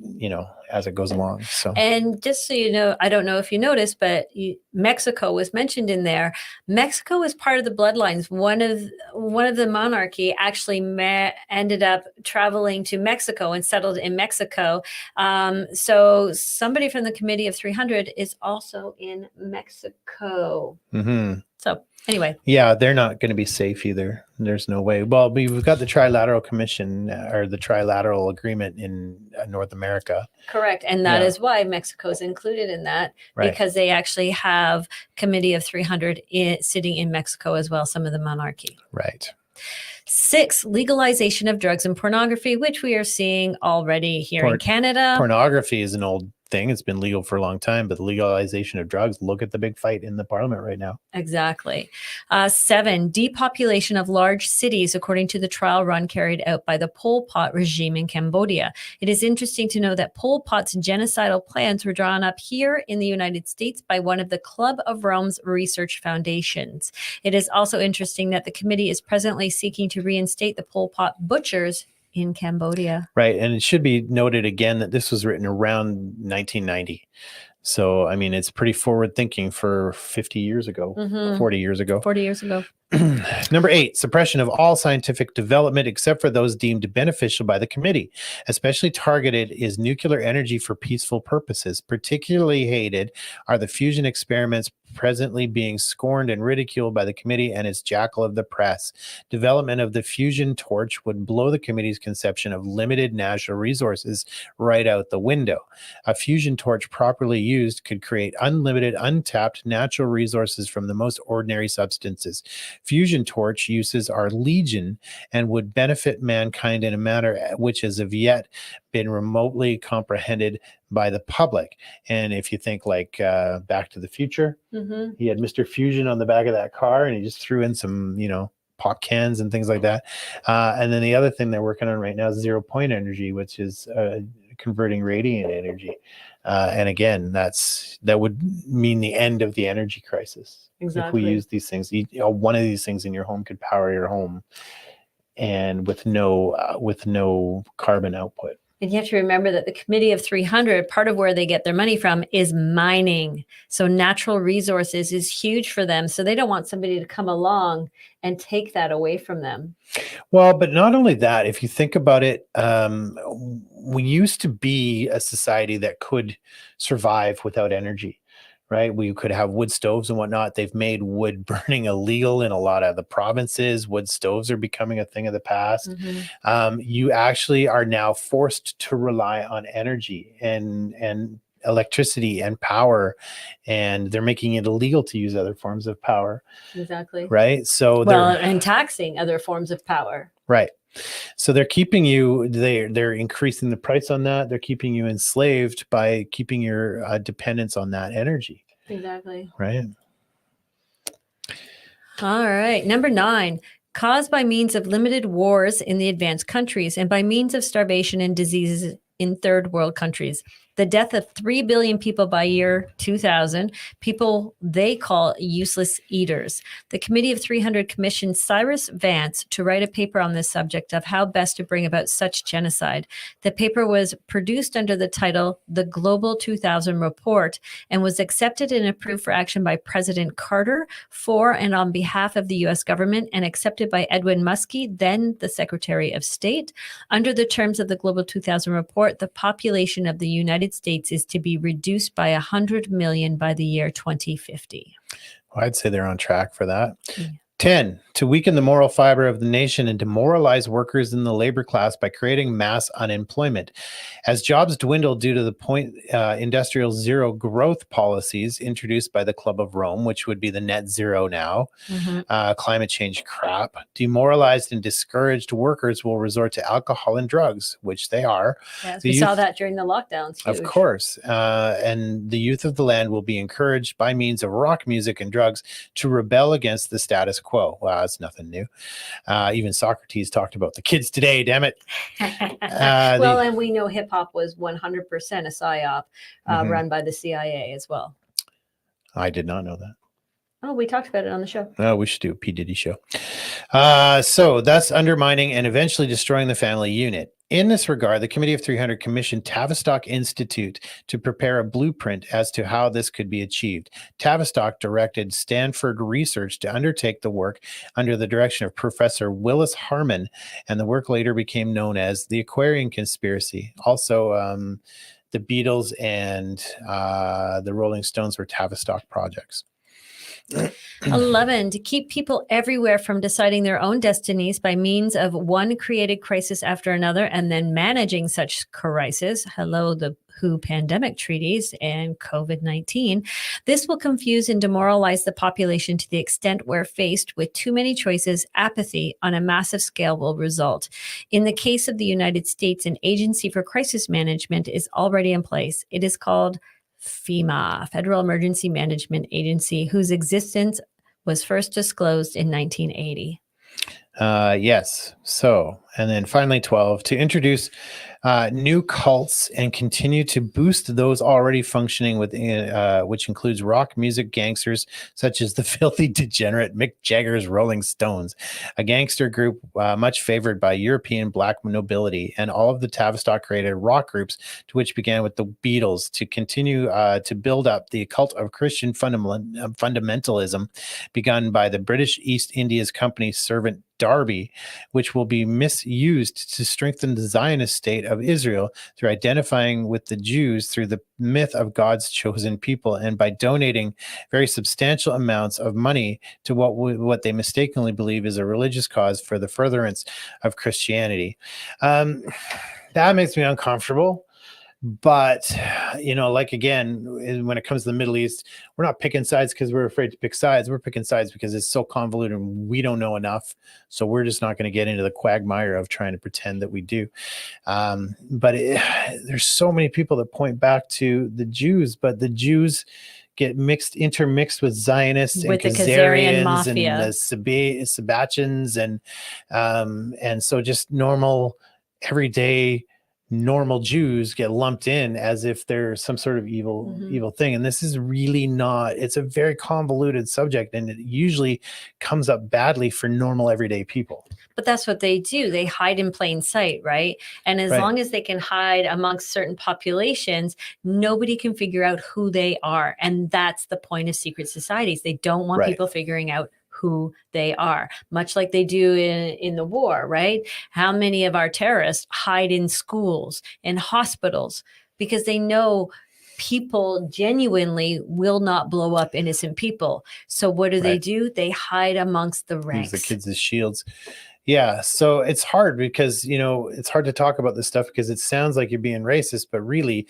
goes along. So, and just so you know, I don't know if you noticed, but Mexico was mentioned in there. Mexico is part of the bloodlines. One of the monarchy actually ended up traveling to Mexico and settled in Mexico. So somebody from the Committee of 300 is also in Mexico. So anyway, yeah, they're not going to be safe either. There's no way. Well, we've got the Trilateral Commission or the Trilateral Agreement in North America. correct. And that is why Mexico is included in that, because they actually have Committee of 300 sitting in Mexico as well, some of the monarchy. Right. 6, legalization of drugs and pornography, which we are seeing already here in Canada. Pornography is an old thing. It's been legal for a long time, but the legalization of drugs, look at the big fight in the parliament right now. Exactly. 7, depopulation of large cities, according to the trial run carried out by the Pol Pot regime in Cambodia. It is interesting to know that Pol Pot's genocidal plans were drawn up here in the United States by one of the Club of Rome's research foundations. It is also interesting that the committee is presently seeking to reinstate the Pol Pot butchers in Cambodia. Right. And it should be noted again that this was written around 1990. So, I mean, it's pretty forward thinking for 50 years ago, 40 years ago. 40 years ago. Number 8, suppression of all scientific development except for those deemed beneficial by the committee. Especially targeted is nuclear energy for peaceful purposes. Particularly hated are the fusion experiments presently being scorned and ridiculed by the committee and its jackal of the press. Development of the fusion torch would blow the committee's conception of limited natural resources right out the window. A fusion torch properly used could create unlimited, untapped natural resources from the most ordinary substances. Fusion torch uses are legion and would benefit mankind in a manner which has of yet been remotely comprehended by the public. And if you think like Back to the Future, he had Mr. Fusion on the back of that car and he just threw in some, pop cans and things like that. And then the other thing they're working on right now is 0 point energy, which is converting radiant energy. And again, that would mean the end of the energy crisis. Exactly. If we use these things, one of these things in your home could power your home, and with no carbon output. And you have to remember that the Committee of 300, part of where they get their money from is mining. So natural resources is huge for them. So they don't want somebody to come along and take that away from them. Well, but not only that, if you think about it, we used to be a society that could survive without energy. Right. We could have wood stoves and whatnot. They've made wood burning illegal in a lot of the provinces. Wood stoves are becoming a thing of the past. You actually are now forced to rely on energy and electricity and power, and they're making it illegal to use other forms of power. Exactly. Right. So and taxing other forms of power. Right. So they're keeping you, they're increasing the price on that. They're keeping you enslaved by keeping your dependence on that energy. Exactly. Right. All right. Number 9, caused by means of limited wars in the advanced countries and by means of starvation and diseases in third world countries. The death of 3 billion people by year 2000, people they call useless eaters. The Committee of 300 commissioned Cyrus Vance to write a paper on this subject of how best to bring about such genocide. The paper was produced under the title The Global 2000 Report and was accepted and approved for action by President Carter for and on behalf of the U.S. government and accepted by Edwin Muskie, then the Secretary of State. Under the terms of the Global 2000 Report, the population of the United States is to be reduced by 100 million by the year 2050. Well, I'd say they're on track for that. 10, to weaken the moral fiber of the nation and demoralize workers in the labor class by creating mass unemployment. As jobs dwindle due to the industrial zero growth policies introduced by the Club of Rome, which would be the net zero now, climate change crap, demoralized and discouraged workers will resort to alcohol and drugs, which they are. Yes, The we saw youth- that during the lockdowns. Of huge. course. And the youth of the land will be encouraged by means of rock music and drugs to rebel against the status quo. Wow, that's nothing new. Even Socrates talked about the kids today, damn it. Well, and we know hip hop was 100% a psyop Mhm. run by the CIA as well. I did not know that. Oh, we talked about it on the show. Oh, we should do a P. Diddy show. So thus undermining and eventually destroying the family unit. In this regard, the Committee of 300 commissioned Tavistock Institute to prepare a blueprint as to how this could be achieved. Tavistock directed Stanford Research to undertake the work under the direction of Professor Willis Harman, and the work later became known as the Aquarian Conspiracy. Also, the Beatles and the Rolling Stones were Tavistock projects. 11, to keep people everywhere from deciding their own destinies by means of one created crisis after another and then managing such crises. Hello, the WHO pandemic treaties and COVID-19. This will confuse and demoralize the population to the extent where faced with too many choices, apathy on a massive scale will result. In the case of the United States, an agency for crisis management is already in place. It is called FEMA, Federal Emergency Management Agency, whose existence was first disclosed in 1980. Yes. So, and then finally 12, to introduce new cults and continue to boost those already functioning within, which includes rock music gangsters such as the filthy degenerate Mick Jagger's Rolling Stones, a gangster group much favored by European black nobility, and all of the Tavistock created rock groups, to which began with the Beatles, to continue to build up the cult of Christian fundamentalism begun by the British East Indies Company's servant Darby, which will be misused to strengthen the Zionist state of Israel through identifying with the Jews through the myth of God's chosen people, and by donating very substantial amounts of money to what they mistakenly believe is a religious cause for the furtherance of Christianity. That makes me uncomfortable. But, you know, like, again, when it comes to the Middle East, we're not picking sides because we're afraid to pick sides. We're picking sides because it's so convoluted and we don't know enough. So we're just not going to get into the quagmire of trying to pretend that we do. But there's so many people that point back to the Jews, but the Jews get intermixed with Zionists With and the Khazarian Khazarians mafia. and the Sabbatians, and so just normal, everyday, normal Jews get lumped in as if they're some sort of evil thing. And this is really not. It's a very convoluted subject, and it usually comes up badly for normal everyday people. But that's what they do. They hide in plain sight, right? And as Right. long as they can hide amongst certain populations, nobody can figure out who they are. And that's the point of secret societies. They don't want Right. people figuring out who they are, much like they do in the war, right? How many of our terrorists hide in schools and hospitals because they know people genuinely will not blow up innocent people. So what do they Right. do? They hide amongst the Use ranks. the kids as shields. Yeah, so it's hard because, you know, it's hard to talk about this stuff because it sounds like you're being racist, but really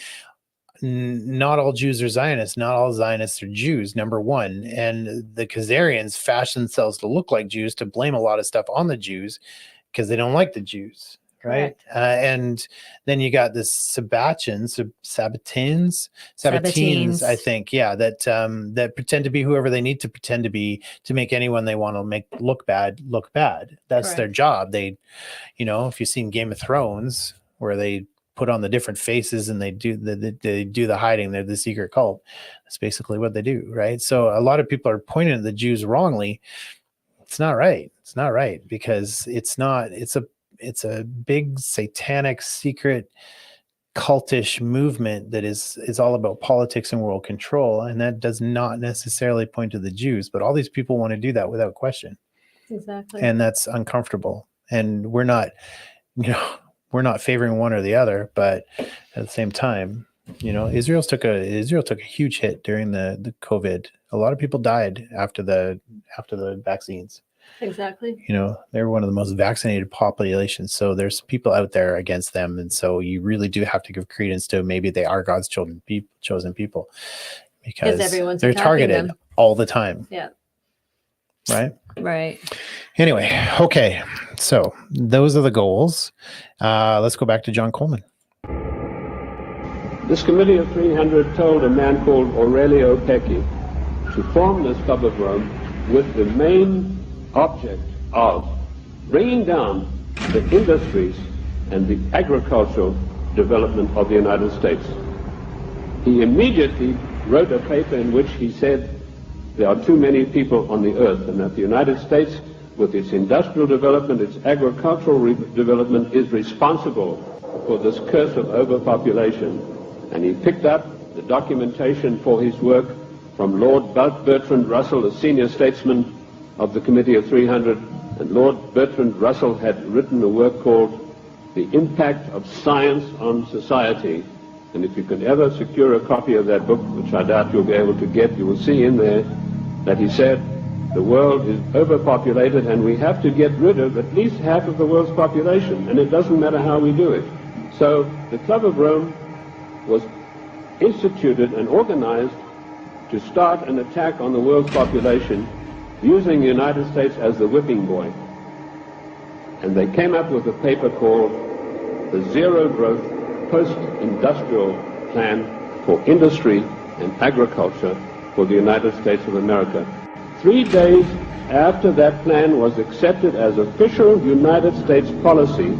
not all Jews are Zionists. Not all Zionists are Jews, number one. And the Khazarians fashion themselves to look like Jews to blame a lot of stuff on the Jews because they don't like the Jews, right? And then you got the Sabbatins, Sabbatines. I think, yeah, that pretend to be whoever they need to pretend to be to make anyone they want to make look bad. That's their Correct. job. They, you know, if you've seen Game of Thrones, where they put on the different faces and they do the hiding, they're the secret cult. That's basically what they do, right? So a lot of people are pointing at the Jews wrongly. It's not right. It's not right because it's a big satanic secret cultish movement that is all about politics and world control, and that does not necessarily point to the Jews, but all these people want to do that without question. Exactly. And that's uncomfortable, and we're not favoring one or the other, but at the same time, you know, Israel took a huge hit during the COVID. A lot of people died after the vaccines. Exactly. You know, they're one of the most vaccinated populations. So there's people out there against them. And so you really do have to give credence to maybe they are God's chosen people because everyone's they're attacking targeted them. all the time. Yeah. Right. Right. Anyway. Okay. So those are the goals. Let's go back to John Coleman. This Committee of 300 told a man called Aurelio Pecci to form this Club of Rome with the main object of bringing down the industries and the agricultural development of the United States. He immediately wrote a paper in which he said there are too many people on the earth and that the United States, with its industrial development, its agricultural development, is responsible for this curse of overpopulation. And he picked up the documentation for his work from Lord Bertrand Russell, a senior statesman of the Committee of 300. And Lord Bertrand Russell had written a work called The Impact of Science on Society. And if you can ever secure a copy of that book, which I doubt you'll be able to get, you will see in there that he said the world is overpopulated and we have to get rid of at least half of the world's population, and it doesn't matter how we do it. So the Club of Rome was instituted and organized to start an attack on the world's population using the United States as the whipping boy. And they came up with a paper called the Zero Growth Post-Industrial Plan for Industry and Agriculture for the United States of America. 3 days after that plan was accepted as official United States policy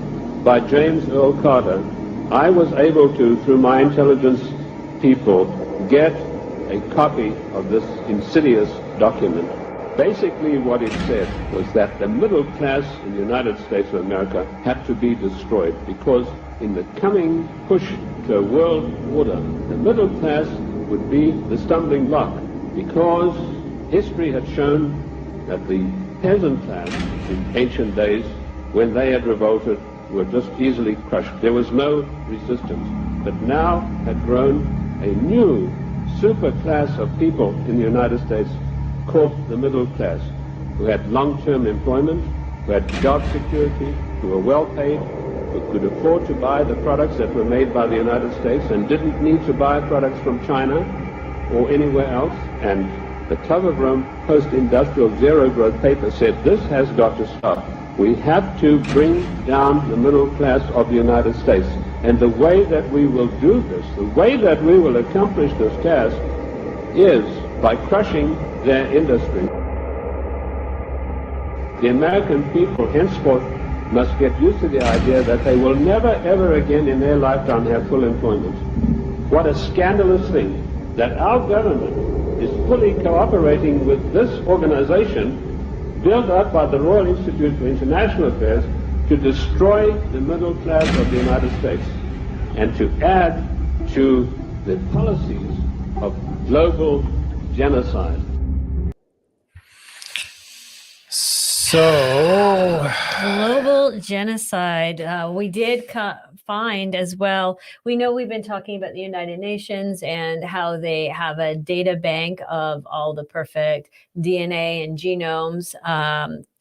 by James Earl Carter, I was able to, through my intelligence people, get a copy of this insidious document. Basically what it said was that the middle class in the United States of America had to be destroyed because in the coming push to a world order, the middle class would be the stumbling block because history had shown that the peasant class in ancient days, when they had revolted, were just easily crushed. There was no resistance. But now had grown a new super class of people in the United States called the middle class, who had long-term employment, who had job security, who were well paid, who could afford to buy the products that were made by the United States and didn't need to buy products from China or anywhere else. And the Club of Rome post-industrial zero growth paper said this has got to stop. We have to bring down the middle class of the United States. And the way that we will do this, the way that we will accomplish this task is by crushing their industry. The American people henceforth must get used to the idea that they will never ever again in their lifetime have full employment. What a scandalous thing that our government is fully cooperating with this organization built up by the Royal Institute for International Affairs to destroy the middle class of the United States and to add to the policies of global genocide. So Global genocide. We did find as well. We know we've been talking about the United Nations and how they have a data bank of all the perfect DNA and genomes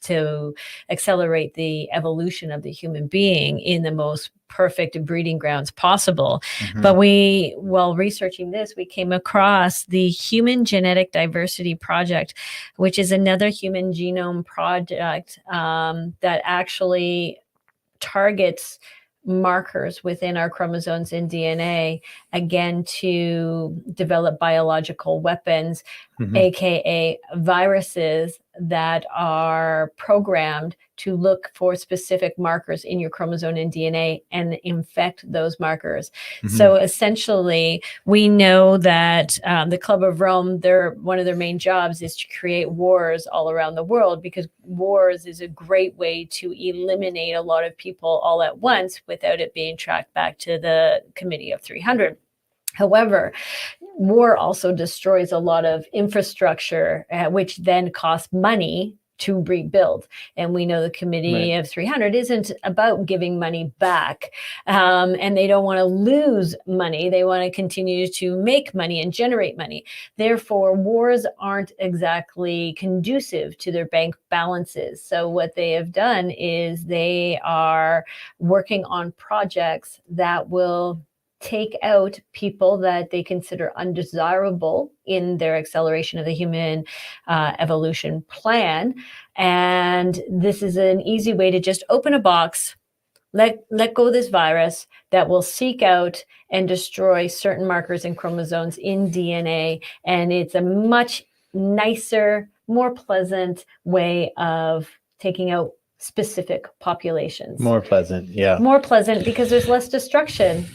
to accelerate the evolution of the human being in the most perfect breeding grounds possible. But while researching this, we came across the Human Genetic Diversity Project, which is another human genome project that actually targets markers within our chromosomes and DNA, again, to develop biological weapons, aka viruses that are programmed to look for specific markers in your chromosome and DNA and infect those markers. So essentially, we know that the Club of Rome, one of their main jobs is to create wars all around the world, because wars is a great way to eliminate a lot of people all at once without it being tracked back to the Committee of 300. However, war also destroys a lot of infrastructure, which then costs money to rebuild. And we know the Committee of 300 isn't about giving money back, and they don't want to lose money. They want to continue to make money and generate money. Therefore, wars aren't exactly conducive to their bank balances. So what they have done is they are working on projects that will take out people that they consider undesirable in their acceleration of the human evolution plan. And this is an easy way to just open a box, let go of this virus that will seek out and destroy certain markers and chromosomes in DNA. And it's a much nicer, more pleasant way of taking out specific populations. More pleasant, yeah. More pleasant because there's less destruction.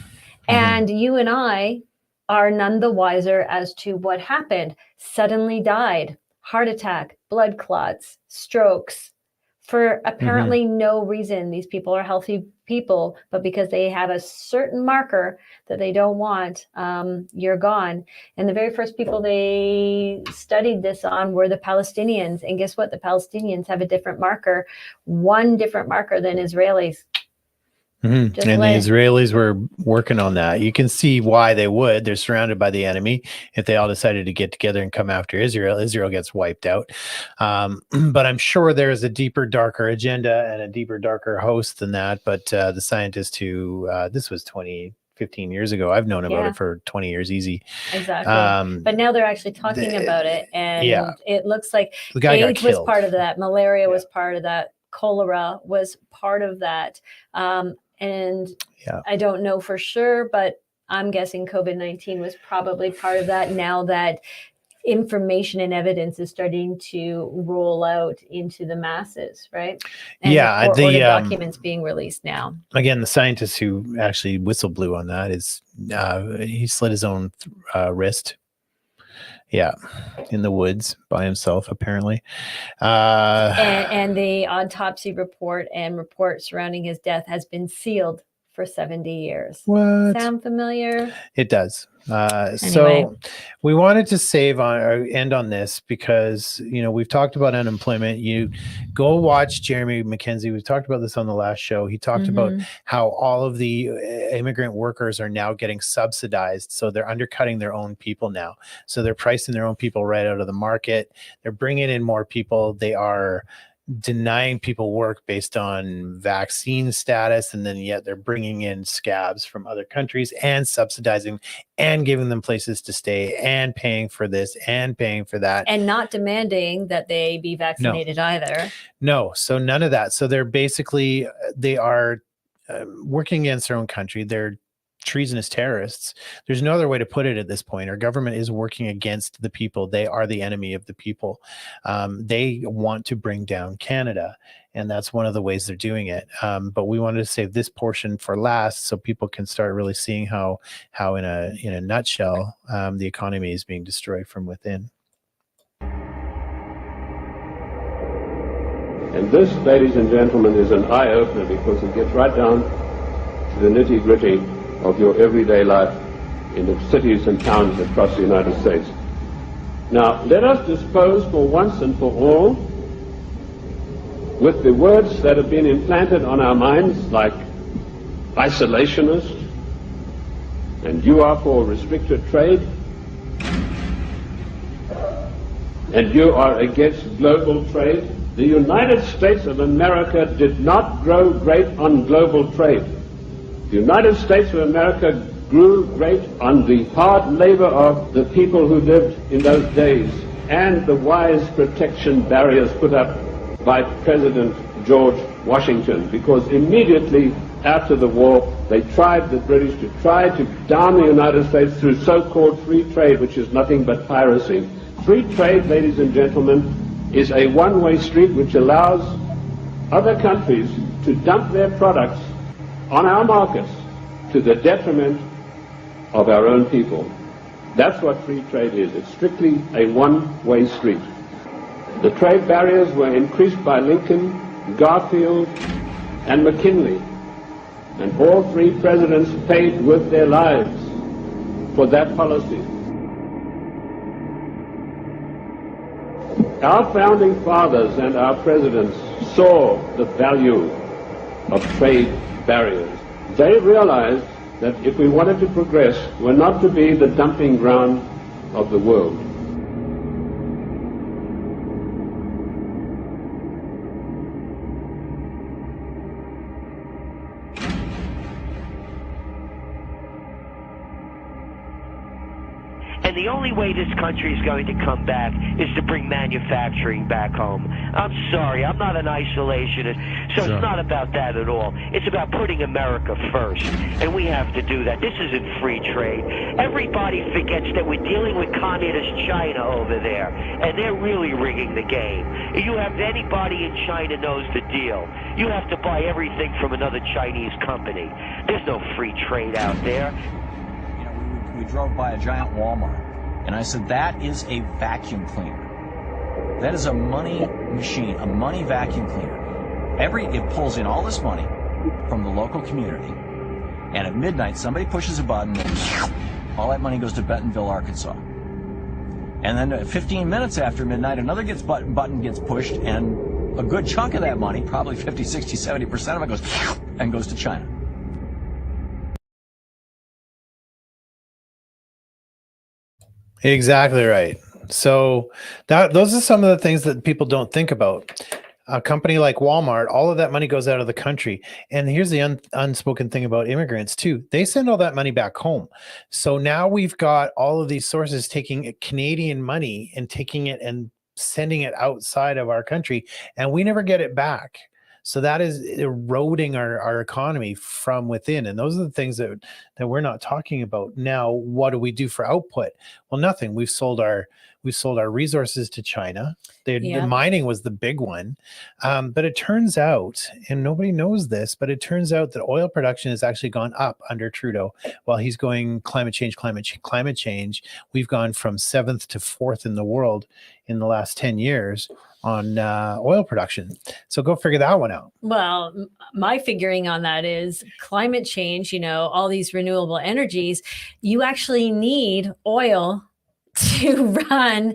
And you and I are none the wiser as to what happened. Suddenly died, heart attack, blood clots, strokes, for apparently no reason. These people are healthy people, but because they have a certain marker that they don't want, you're gone. And the very first people they studied this on were the Palestinians. And guess what? The Palestinians have a different marker, one different marker than Israelis. And the Israelis were working on that. You can see why they would. They're surrounded by the enemy. If they all decided to get together and come after Israel, Israel gets wiped out. But I'm sure there is a deeper, darker agenda and a deeper, darker host than that. But the scientist who, this was 15 years ago. I've known about it for 20 years easy. Exactly. But now they're actually talking about it. And it looks like AIDS was part of that. Malaria was part of that. Cholera was part of that. And I don't know for sure, but I'm guessing COVID-19 was probably part of that now that information and evidence is starting to roll out into the masses, right? And the documents being released now. Again, the scientist who actually whistle blew on that is, he slit his own wrist. Yeah, in the woods by himself, apparently. And the autopsy report and report surrounding his death has been sealed for 70 years. What? Sound familiar? It does. Anyway. So we wanted to save on or end on this because, we've talked about unemployment. You go watch Jeremy McKenzie. We've talked about this on the last show. He talked about how all of the immigrant workers are now getting subsidized. So they're undercutting their own people now. So they're pricing their own people right out of the market. They're bringing in more people. They are denying people work based on vaccine status, and then yet they're bringing in scabs from other countries and subsidizing and giving them places to stay and paying for this and paying for that, and not demanding that they be vaccinated either. No, so none of that. So they're basically they are working against their own country. They're treasonous terrorists. There's no other way to put it at this point. Our government is working against the people. They are the enemy of the people. They want to bring down Canada, and that's one of the ways they're doing it. But we wanted to save this portion for last so people can start really seeing how in a nutshell, the economy is being destroyed from within. And this, ladies and gentlemen, is an eye-opener because it gets right down to the nitty-gritty of your everyday life in the cities and towns across the United States. Now, let us dispose for once and for all with the words that have been implanted on our minds, like isolationist, and you are for restricted trade, and you are against global trade. The United States of America did not grow great on global trade. The United States of America grew great on the hard labor of the people who lived in those days and the wise protection barriers put up by President George Washington, because immediately after the war they tried, the British, to try to down the United States through so-called free trade, which is nothing but piracy. Free trade, ladies and gentlemen, is a one-way street which allows other countries to dump their products on our markets to the detriment of our own people. That's what free trade is. It's strictly a one-way street. The trade barriers were increased by Lincoln, Garfield, and McKinley, and all three presidents paid with their lives for that policy. Our founding fathers and our presidents saw the value of trade barriers. They realized that if we wanted to progress, we're not to be the dumping ground of the world. And the only way this country is going to come back is to bring manufacturing back home. I'm sorry, I'm not an isolationist, so Sure. it's not about that at all. It's about putting America first, and we have to do that. This isn't free trade. Everybody forgets that we're dealing with communist China over there, and they're really rigging the game. If you have anybody in China knows the deal, you have to buy everything from another Chinese company. There's no free trade out there. You know, we drove by a giant Walmart, and I said, that is a vacuum cleaner. That is a money machine, a money vacuum cleaner. It pulls in all this money from the local community, and at midnight, somebody pushes a button, and all that money goes to Bentonville, Arkansas. And then 15 minutes after midnight, another button gets pushed, and a good chunk of that money, probably 50, 60, 70% of it goes to China. Exactly right. So those are some of the things that people don't think about. A company like Walmart, all of that money goes out of the country. And here's the unspoken thing about immigrants too. They send all that money back home. So now we've got all of these sources taking Canadian money and taking it and sending it outside of our country, and we never get it back. So that is eroding our economy from within. And those are the things that we're not talking about. Now, what do we do for output? Well, nothing. We've sold our resources to China. The mining was the big one. But it turns out, and nobody knows this, but it turns out that oil production has actually gone up under Trudeau while he's going climate change. We've gone from 7th to 4th in the world in the last 10 years on oil production. So go figure that one out. Well, my figuring on that is climate change, all these renewable energies, you actually need oil to run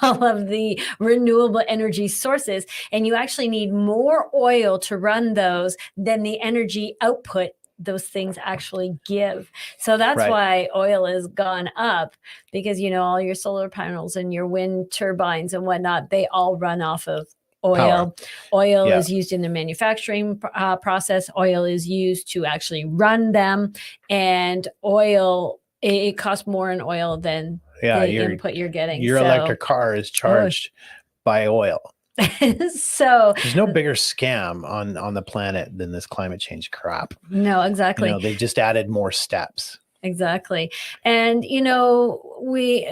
all of the renewable energy sources. And you actually need more oil to run those than the energy output those things actually give. So that's Right. why oil has gone up, because all your solar panels and your wind turbines and whatnot, they all run off of oil. Power. Oil Yeah. is used in the manufacturing process. Oil is used to actually run them, and oil, it costs more in oil than the input you're getting. Your So- electric car is charged by oil. So There's no bigger scam on the planet than this climate change crap. no, exactly. They've just added more steps. Exactly. And,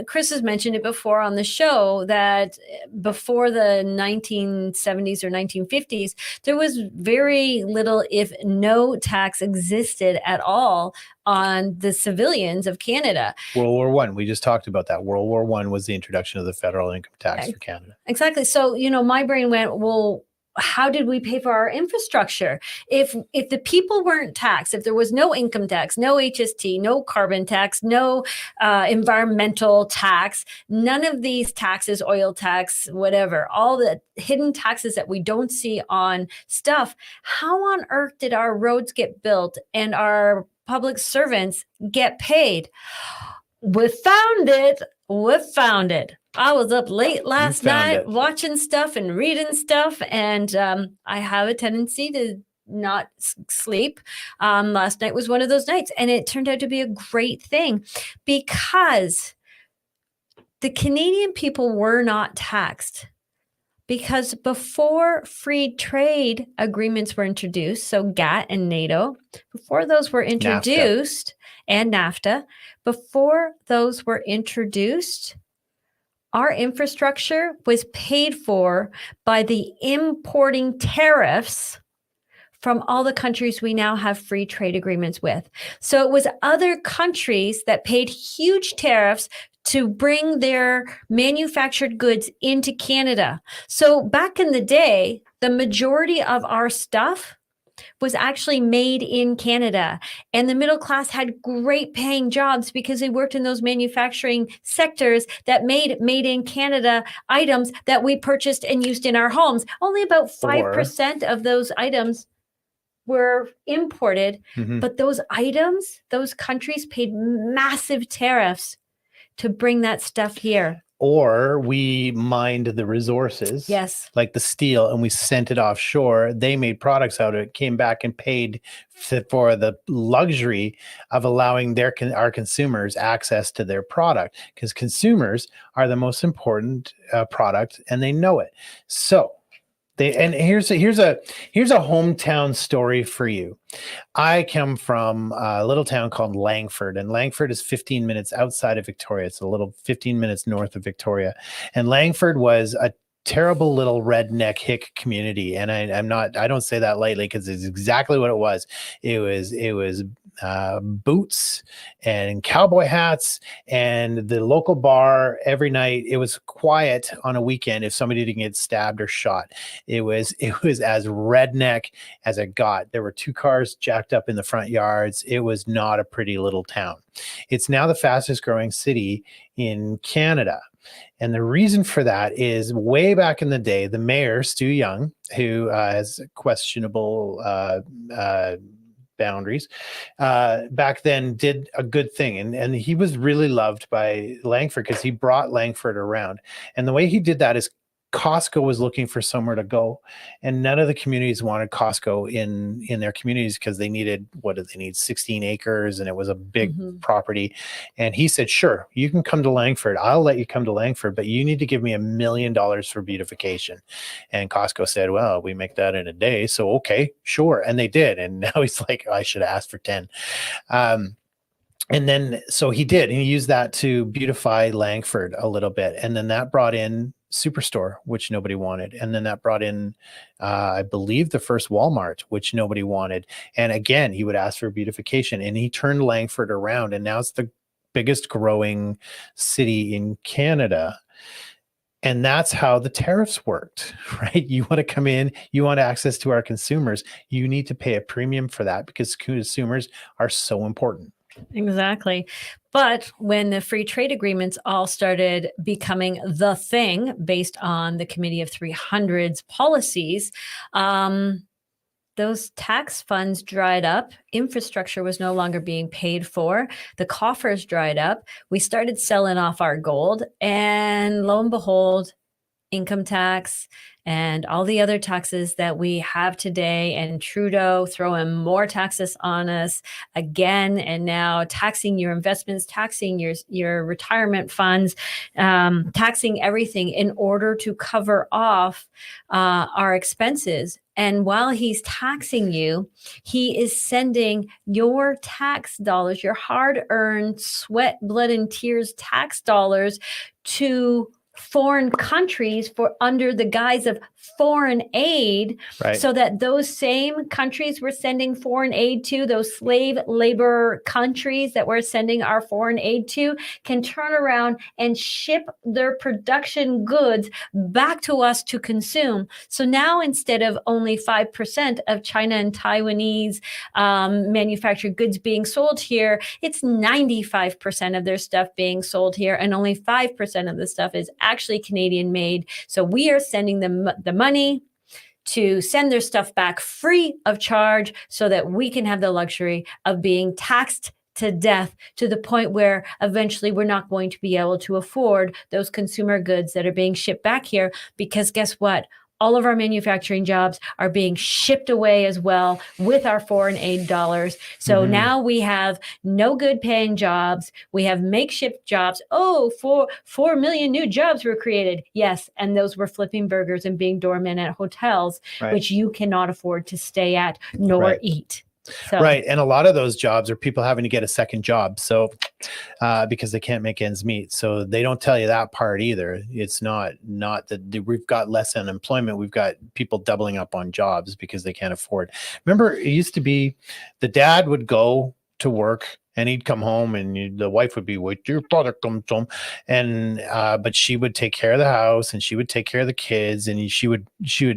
Chris has mentioned it before on the show that before the 1970s or 1950s, there was very little, if no tax existed at all on the civilians of Canada. World War I, we just talked about that. World War I was the introduction of the federal income tax for Canada. Exactly. So, my brain went, well, how did we pay for our infrastructure? If the people weren't taxed, if there was no income tax, no HST, no carbon tax, no environmental tax, none of these taxes, oil tax, whatever, all the hidden taxes that we don't see on stuff, how on earth did our roads get built and our public servants get paid? We found it. I was up late last night watching stuff and reading stuff, and I have a tendency to not sleep. Last night was one of those nights, and it turned out to be a great thing because the Canadian people were not taxed. Because before free trade agreements were introduced, so GATT and NATO, before those were introduced, and NAFTA, before those were introduced, our infrastructure was paid for by the importing tariffs from all the countries we now have free trade agreements with. So it was other countries that paid huge tariffs to bring their manufactured goods into Canada. So back in the day, the majority of our stuff was actually made in Canada. And the middle class had great paying jobs because they worked in those manufacturing sectors that made in Canada items that we purchased and used in our homes. Only about 5% of those items were imported, but those items, those countries paid massive tariffs to bring that stuff here. Or we mined the resources, Yes. like the steel, and we sent it offshore. They made products out of it, came back and paid for the luxury of allowing our consumers access to their product, because consumers are the most important product, and they know it. So here's a hometown story for you. I come from a little town called Langford, and Langford is 15 minutes outside of Victoria. It's a little 15 minutes north of Victoria. And Langford was a terrible little redneck hick community. And I don't say that lightly, because it's exactly what it was. It was boots and cowboy hats and the local bar every night. It was quiet on a weekend if somebody didn't get stabbed or shot. It was as redneck as it got. There were 2 cars jacked up in the front yards. It was not a pretty little town. It's now the fastest growing city in Canada. And the reason for that is, way back in the day, the mayor, Stu Young, who has questionable boundaries, back then did a good thing. And he was really loved by Langford because he brought Langford around. And the way he did that is, Costco was looking for somewhere to go, and none of the communities wanted Costco in their communities because they needed, 16 acres, and it was a big property. And he said, sure, you can come to Langford. I'll let you come to Langford, but you need to give me $1 million for beautification. And Costco said, well, we make that in a day. So, okay, sure. And they did. And now he's like, I should have asked for 10. And then, so he did, and he used that to beautify Langford a little bit. And then that brought in Superstore, which nobody wanted. And then that brought in, I believe, the first Walmart, which nobody wanted. And again, he would ask for beautification, and he turned Langford around, and now it's the biggest growing city in Canada. And that's how the tariffs worked, right? You want to come in, you want access to our consumers, you need to pay a premium for that, because consumers are so important. Exactly. But when the free trade agreements all started becoming the thing based on the Committee of 300's policies, those tax funds dried up. Infrastructure was no longer being paid for. The coffers dried up. We started selling off our gold, and lo and behold, income tax and all the other taxes that we have today, and Trudeau throwing more taxes on us again, and now taxing your investments, taxing your retirement funds, taxing everything in order to cover off our expenses. And while he's taxing you, he is sending your tax dollars, your hard-earned sweat, blood, and tears tax dollars to foreign countries for under the guise of foreign aid, right, so that those same countries we're sending foreign aid to, those slave labor countries that we're sending our foreign aid to, can turn around and ship their production goods back to us to consume. So now, instead of only 5% of China and Taiwanese manufactured goods being sold here, it's 95% of their stuff being sold here, and only 5% of the stuff is actually Canadian made. So we are sending them the money to send their stuff back free of charge, so that we can have the luxury of being taxed to death, to the point where eventually we're not going to be able to afford those consumer goods that are being shipped back here. Because guess what? All of our manufacturing jobs are being shipped away as well with our foreign aid dollars. So now we have no good paying jobs. We have makeshift jobs. Oh, 4 million new jobs were created. Yes. And those were flipping burgers and being doormen at hotels, right, which you cannot afford to stay at nor right, eat. So. Right. And a lot of those jobs are people having to get a second job. So because they can't make ends meet. So they don't tell you that part either. It's not that we've got less unemployment. We've got people doubling up on jobs because they can't afford. Remember, it used to be the dad would go to work and he'd come home, and the wife would be, "Wait, your brother comes home," and but she would take care of the house, and she would take care of the kids, and she would,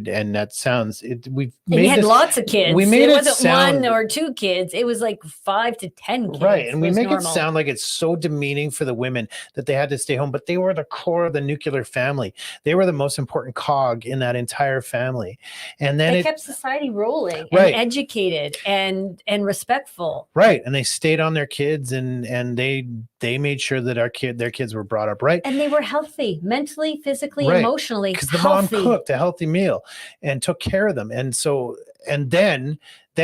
and that sounds. We've And made you had this, lots of kids. We made it it wasn't sound, 1 or 2 kids. It was like 5 to 10 kids. right, and we was make normal. it sound like it's so demeaning for the women that they had to stay home, but they were the core of the nuclear family. They were the most important cog in that entire family, and then They it kept society rolling, Right. and educated and respectful. right, and they stayed on their kids, and they made sure that their kids were brought up right. And they were healthy, mentally, physically, Right. emotionally. Because the healthy. mom cooked a healthy meal and took care of them, and so, and then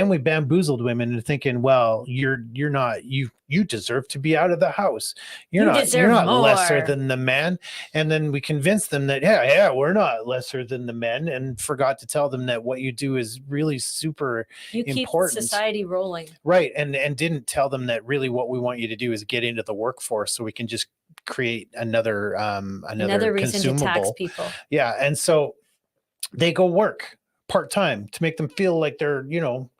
we bamboozled women into thinking, well, you're not, you deserve to be out of the house. You're You not deserve lesser more. than the man. And then we convinced them that yeah, we're not lesser than the men, and forgot to tell them that what you do is really super You keep important. society rolling. Right. And didn't tell them that really what we want you to do is get into the workforce so we can just create another Reason to tax consumable. people. Yeah. And so they go work part-time to make them feel like they're,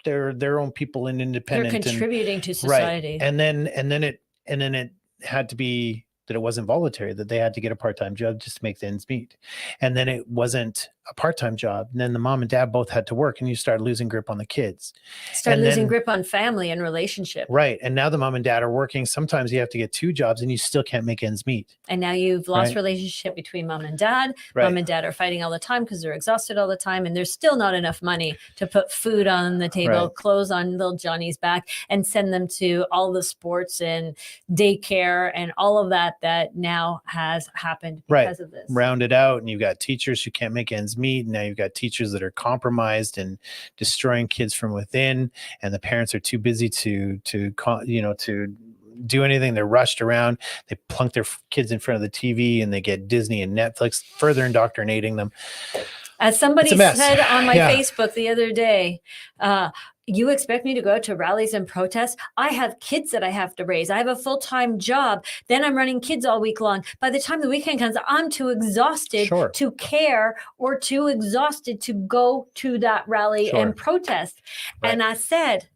they're their own people and They're independent. contributing to Right. society. And then it had to be that it wasn't voluntary, that they had to get a part-time job just to make the ends meet. And then it wasn't a part-time job. And then the mom and dad both had to work, and you start losing grip on the kids. Start and losing then- grip on family and relationship. Right. And now the mom and dad are working. Sometimes you have to get 2 jobs and you still can't make ends meet. And now you've lost Right. relationship between mom and dad. Right. Mom and dad are fighting all the time because they're exhausted all the time. And there's still not enough money to put food on the table, Right. clothes on little Johnny's back, and send them to all the sports and daycare and all of that now has happened Right. because of this. Round it out, and you've got teachers who can't make ends meet. And now you've got teachers that are compromised and destroying kids from within, and the parents are too busy to do anything. They're rushed around. They plunk their kids in front of the TV, and they get Disney and Netflix, further indoctrinating them. As somebody It's a mess. said on my Yeah. Facebook the other day, you expect me to go out to rallies and protests? I have kids that I have to raise. I have a full-time job. Then I'm running kids all week long. By the time the weekend comes, I'm too exhausted Sure. to care, or too exhausted to go to that rally Sure. and protest. Right. And I said,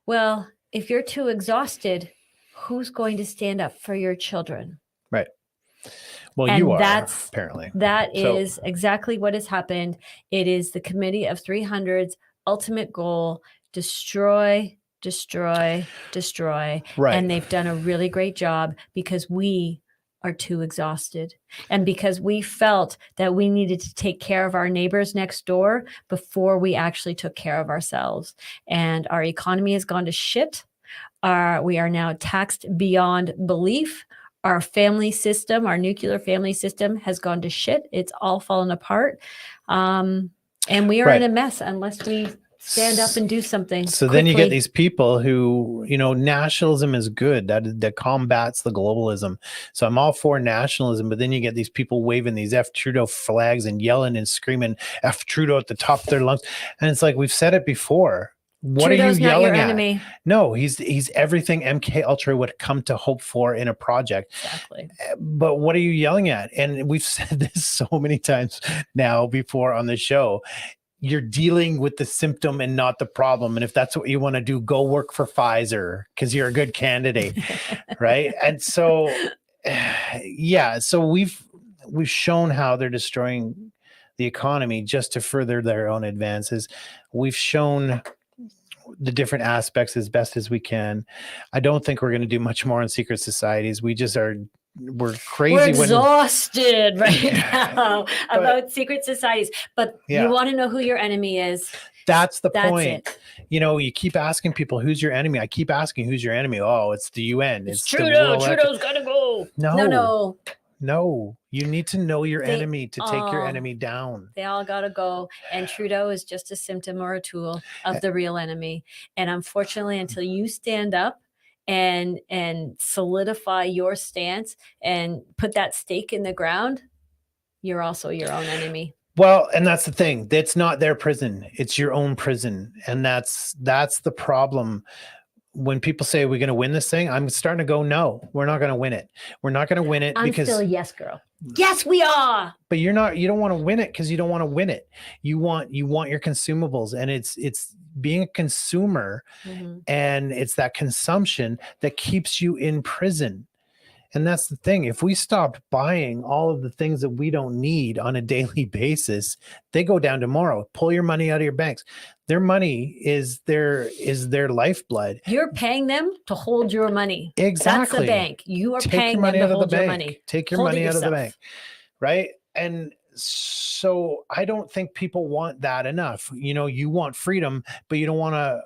well, if you're too exhausted, who's going to stand up for your children? Right. Well, And you are, that's- apparently. That So- is exactly what has happened. It is the Committee of 300's ultimate goal: destroy, destroy, destroy. Right. And they've done a really great job because we are too exhausted, and because we felt that we needed to take care of our neighbors next door before we actually took care of ourselves. And our economy has gone to shit. We are now taxed beyond belief. Our family system, our nuclear family system, has gone to shit. It's all fallen apart. And we are in Right. a mess unless we stand up and do something. So then you get quickly. these people who, nationalism is good. That combats the globalism. So I'm all for nationalism, but then you get these people waving these F Trudeau flags and yelling and screaming F Trudeau at the top of their lungs. And it's like, we've said it before. What Trudeau's are you not your yelling at? enemy. No, he's everything MK Ultra would come to hope for in a project. Exactly. But what are you yelling at? And we've said this so many times now before on the show. You're dealing with the symptom and not the problem. And if that's what you want to do, go work for Pfizer because you're a good candidate. Right. And so, yeah, so we've shown how they're destroying the economy just to further their own advances. We've shown the different aspects as best as we can. I don't think we're going to do much more on secret societies. We're crazy. We're when exhausted right now But- about secret societies. But Yeah. you want to know who your enemy is. That's the That's point. it. You keep asking people, who's your enemy? I keep asking, who's your enemy? Oh, it's the UN. It's the Trudeau. World Trudeau's got to go. No. No. No, you need to know your They enemy to take your all- enemy down. They all got to go. And Trudeau is just a symptom or a tool of the real enemy. And unfortunately, until you stand up and solidify your stance and put that stake in the ground, you're also your own enemy. Well, and that's the thing. It's not their prison. It's your own prison. And that's the problem. When people say we're going to win this thing, I'm starting to go, no, we're not going to win it. We're not going to win it I'm because still a yes girl. Yes, we are. But you don't want to win it because you don't want to win it. You want your consumables, and it's being a consumer, and it's that consumption that keeps you in prison. And that's the thing. If we stopped buying all of the things that we don't need on a daily basis, they go down tomorrow. Pull your money out of your banks. Their money is their lifeblood. You're paying them to hold your money. Exactly. That's the bank. You are Take paying your money them to out of hold the your bank. money. Take your Hold it money out of the yourself. bank. Right? And so I don't think people want that enough. You want freedom, but you don't want to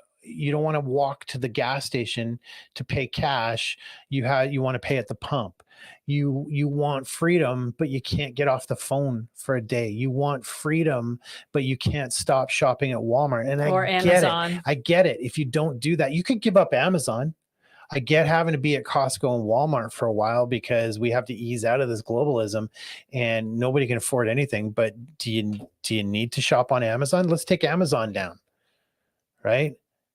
walk to the gas station to pay cash. You want to pay at the pump. You want freedom, but you can't get off the phone for a day. You want freedom, but you can't stop shopping at Walmart. And Or I get Amazon. it. I get it. If you don't do that, you could give up Amazon. I get having to be at Costco and Walmart for a while because we have to ease out of this globalism and nobody can afford anything. But do you need to shop on Amazon? Let's take Amazon down. Right?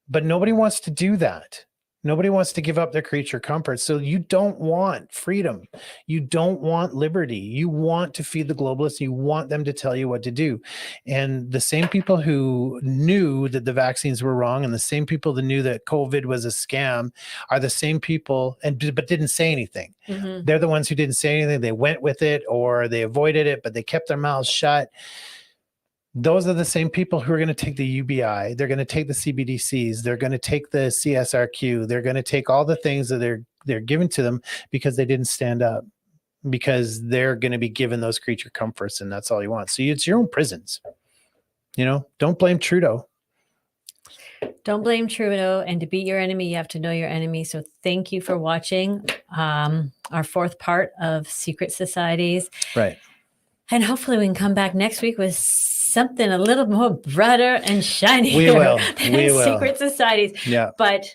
But nobody wants to do that. Nobody wants to give up their creature comforts. So you don't want freedom. You don't want liberty. You want to feed the globalists. You want them to tell you what to do. And the same people who knew that the vaccines were wrong and the same people that knew that COVID was a scam are the same people but didn't say anything. They're the ones who didn't say anything. They went with it or they avoided it, but they kept their mouths shut. Those are the same people who are going to take the UBI. They're going to take the CBDCs. They're going to take the CSRQ. They're going to take all the things that they're given to them because they didn't stand up, because they're going to be given those creature comforts, and that's all you want. So it's your own prisons. Don't blame Trudeau. Don't blame Trudeau. And to beat your enemy, you have to know your enemy. So thank you for watching our fourth part of Secret Societies. Right. And hopefully we can come back next week with something a little more brighter and shinier We will. than We will. Secret Societies. Yeah. But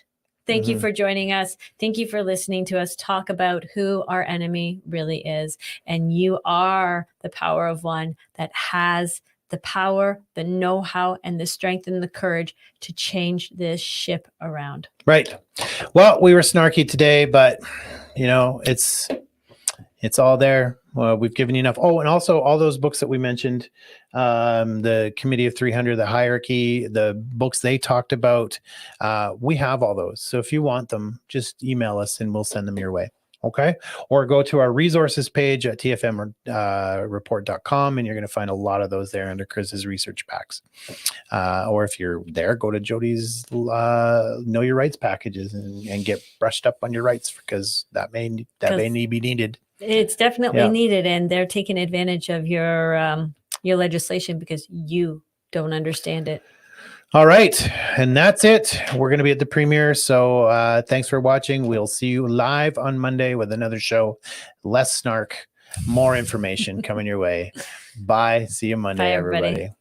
thank you for joining us. Thank you for listening to us talk about who our enemy really is. And you are the power of one that has the power, the know-how, and the strength and the courage to change this ship around. Right. Well, we were snarky today, but it's all there. Well, we've given you enough. Oh, and also all those books that we mentioned, the Committee of 300, the Hierarchy, the books they talked about, we have all those. So if you want them, just email us and we'll send them your way. Okay. Or go to our resources page at tfmreport.com and you're going to find a lot of those there under Chris's research packs. Or if you're there, go to Jody's Know Your Rights packages and get brushed up on your rights, because that may be needed. It's definitely needed, and they're taking advantage of your legislation because you don't understand it. All right. And that's it. We're going to be at the premiere. So thanks for watching. We'll see you live on Monday with another show. Less snark, more information coming your way. Bye. See you Monday, Bye, everybody. everybody.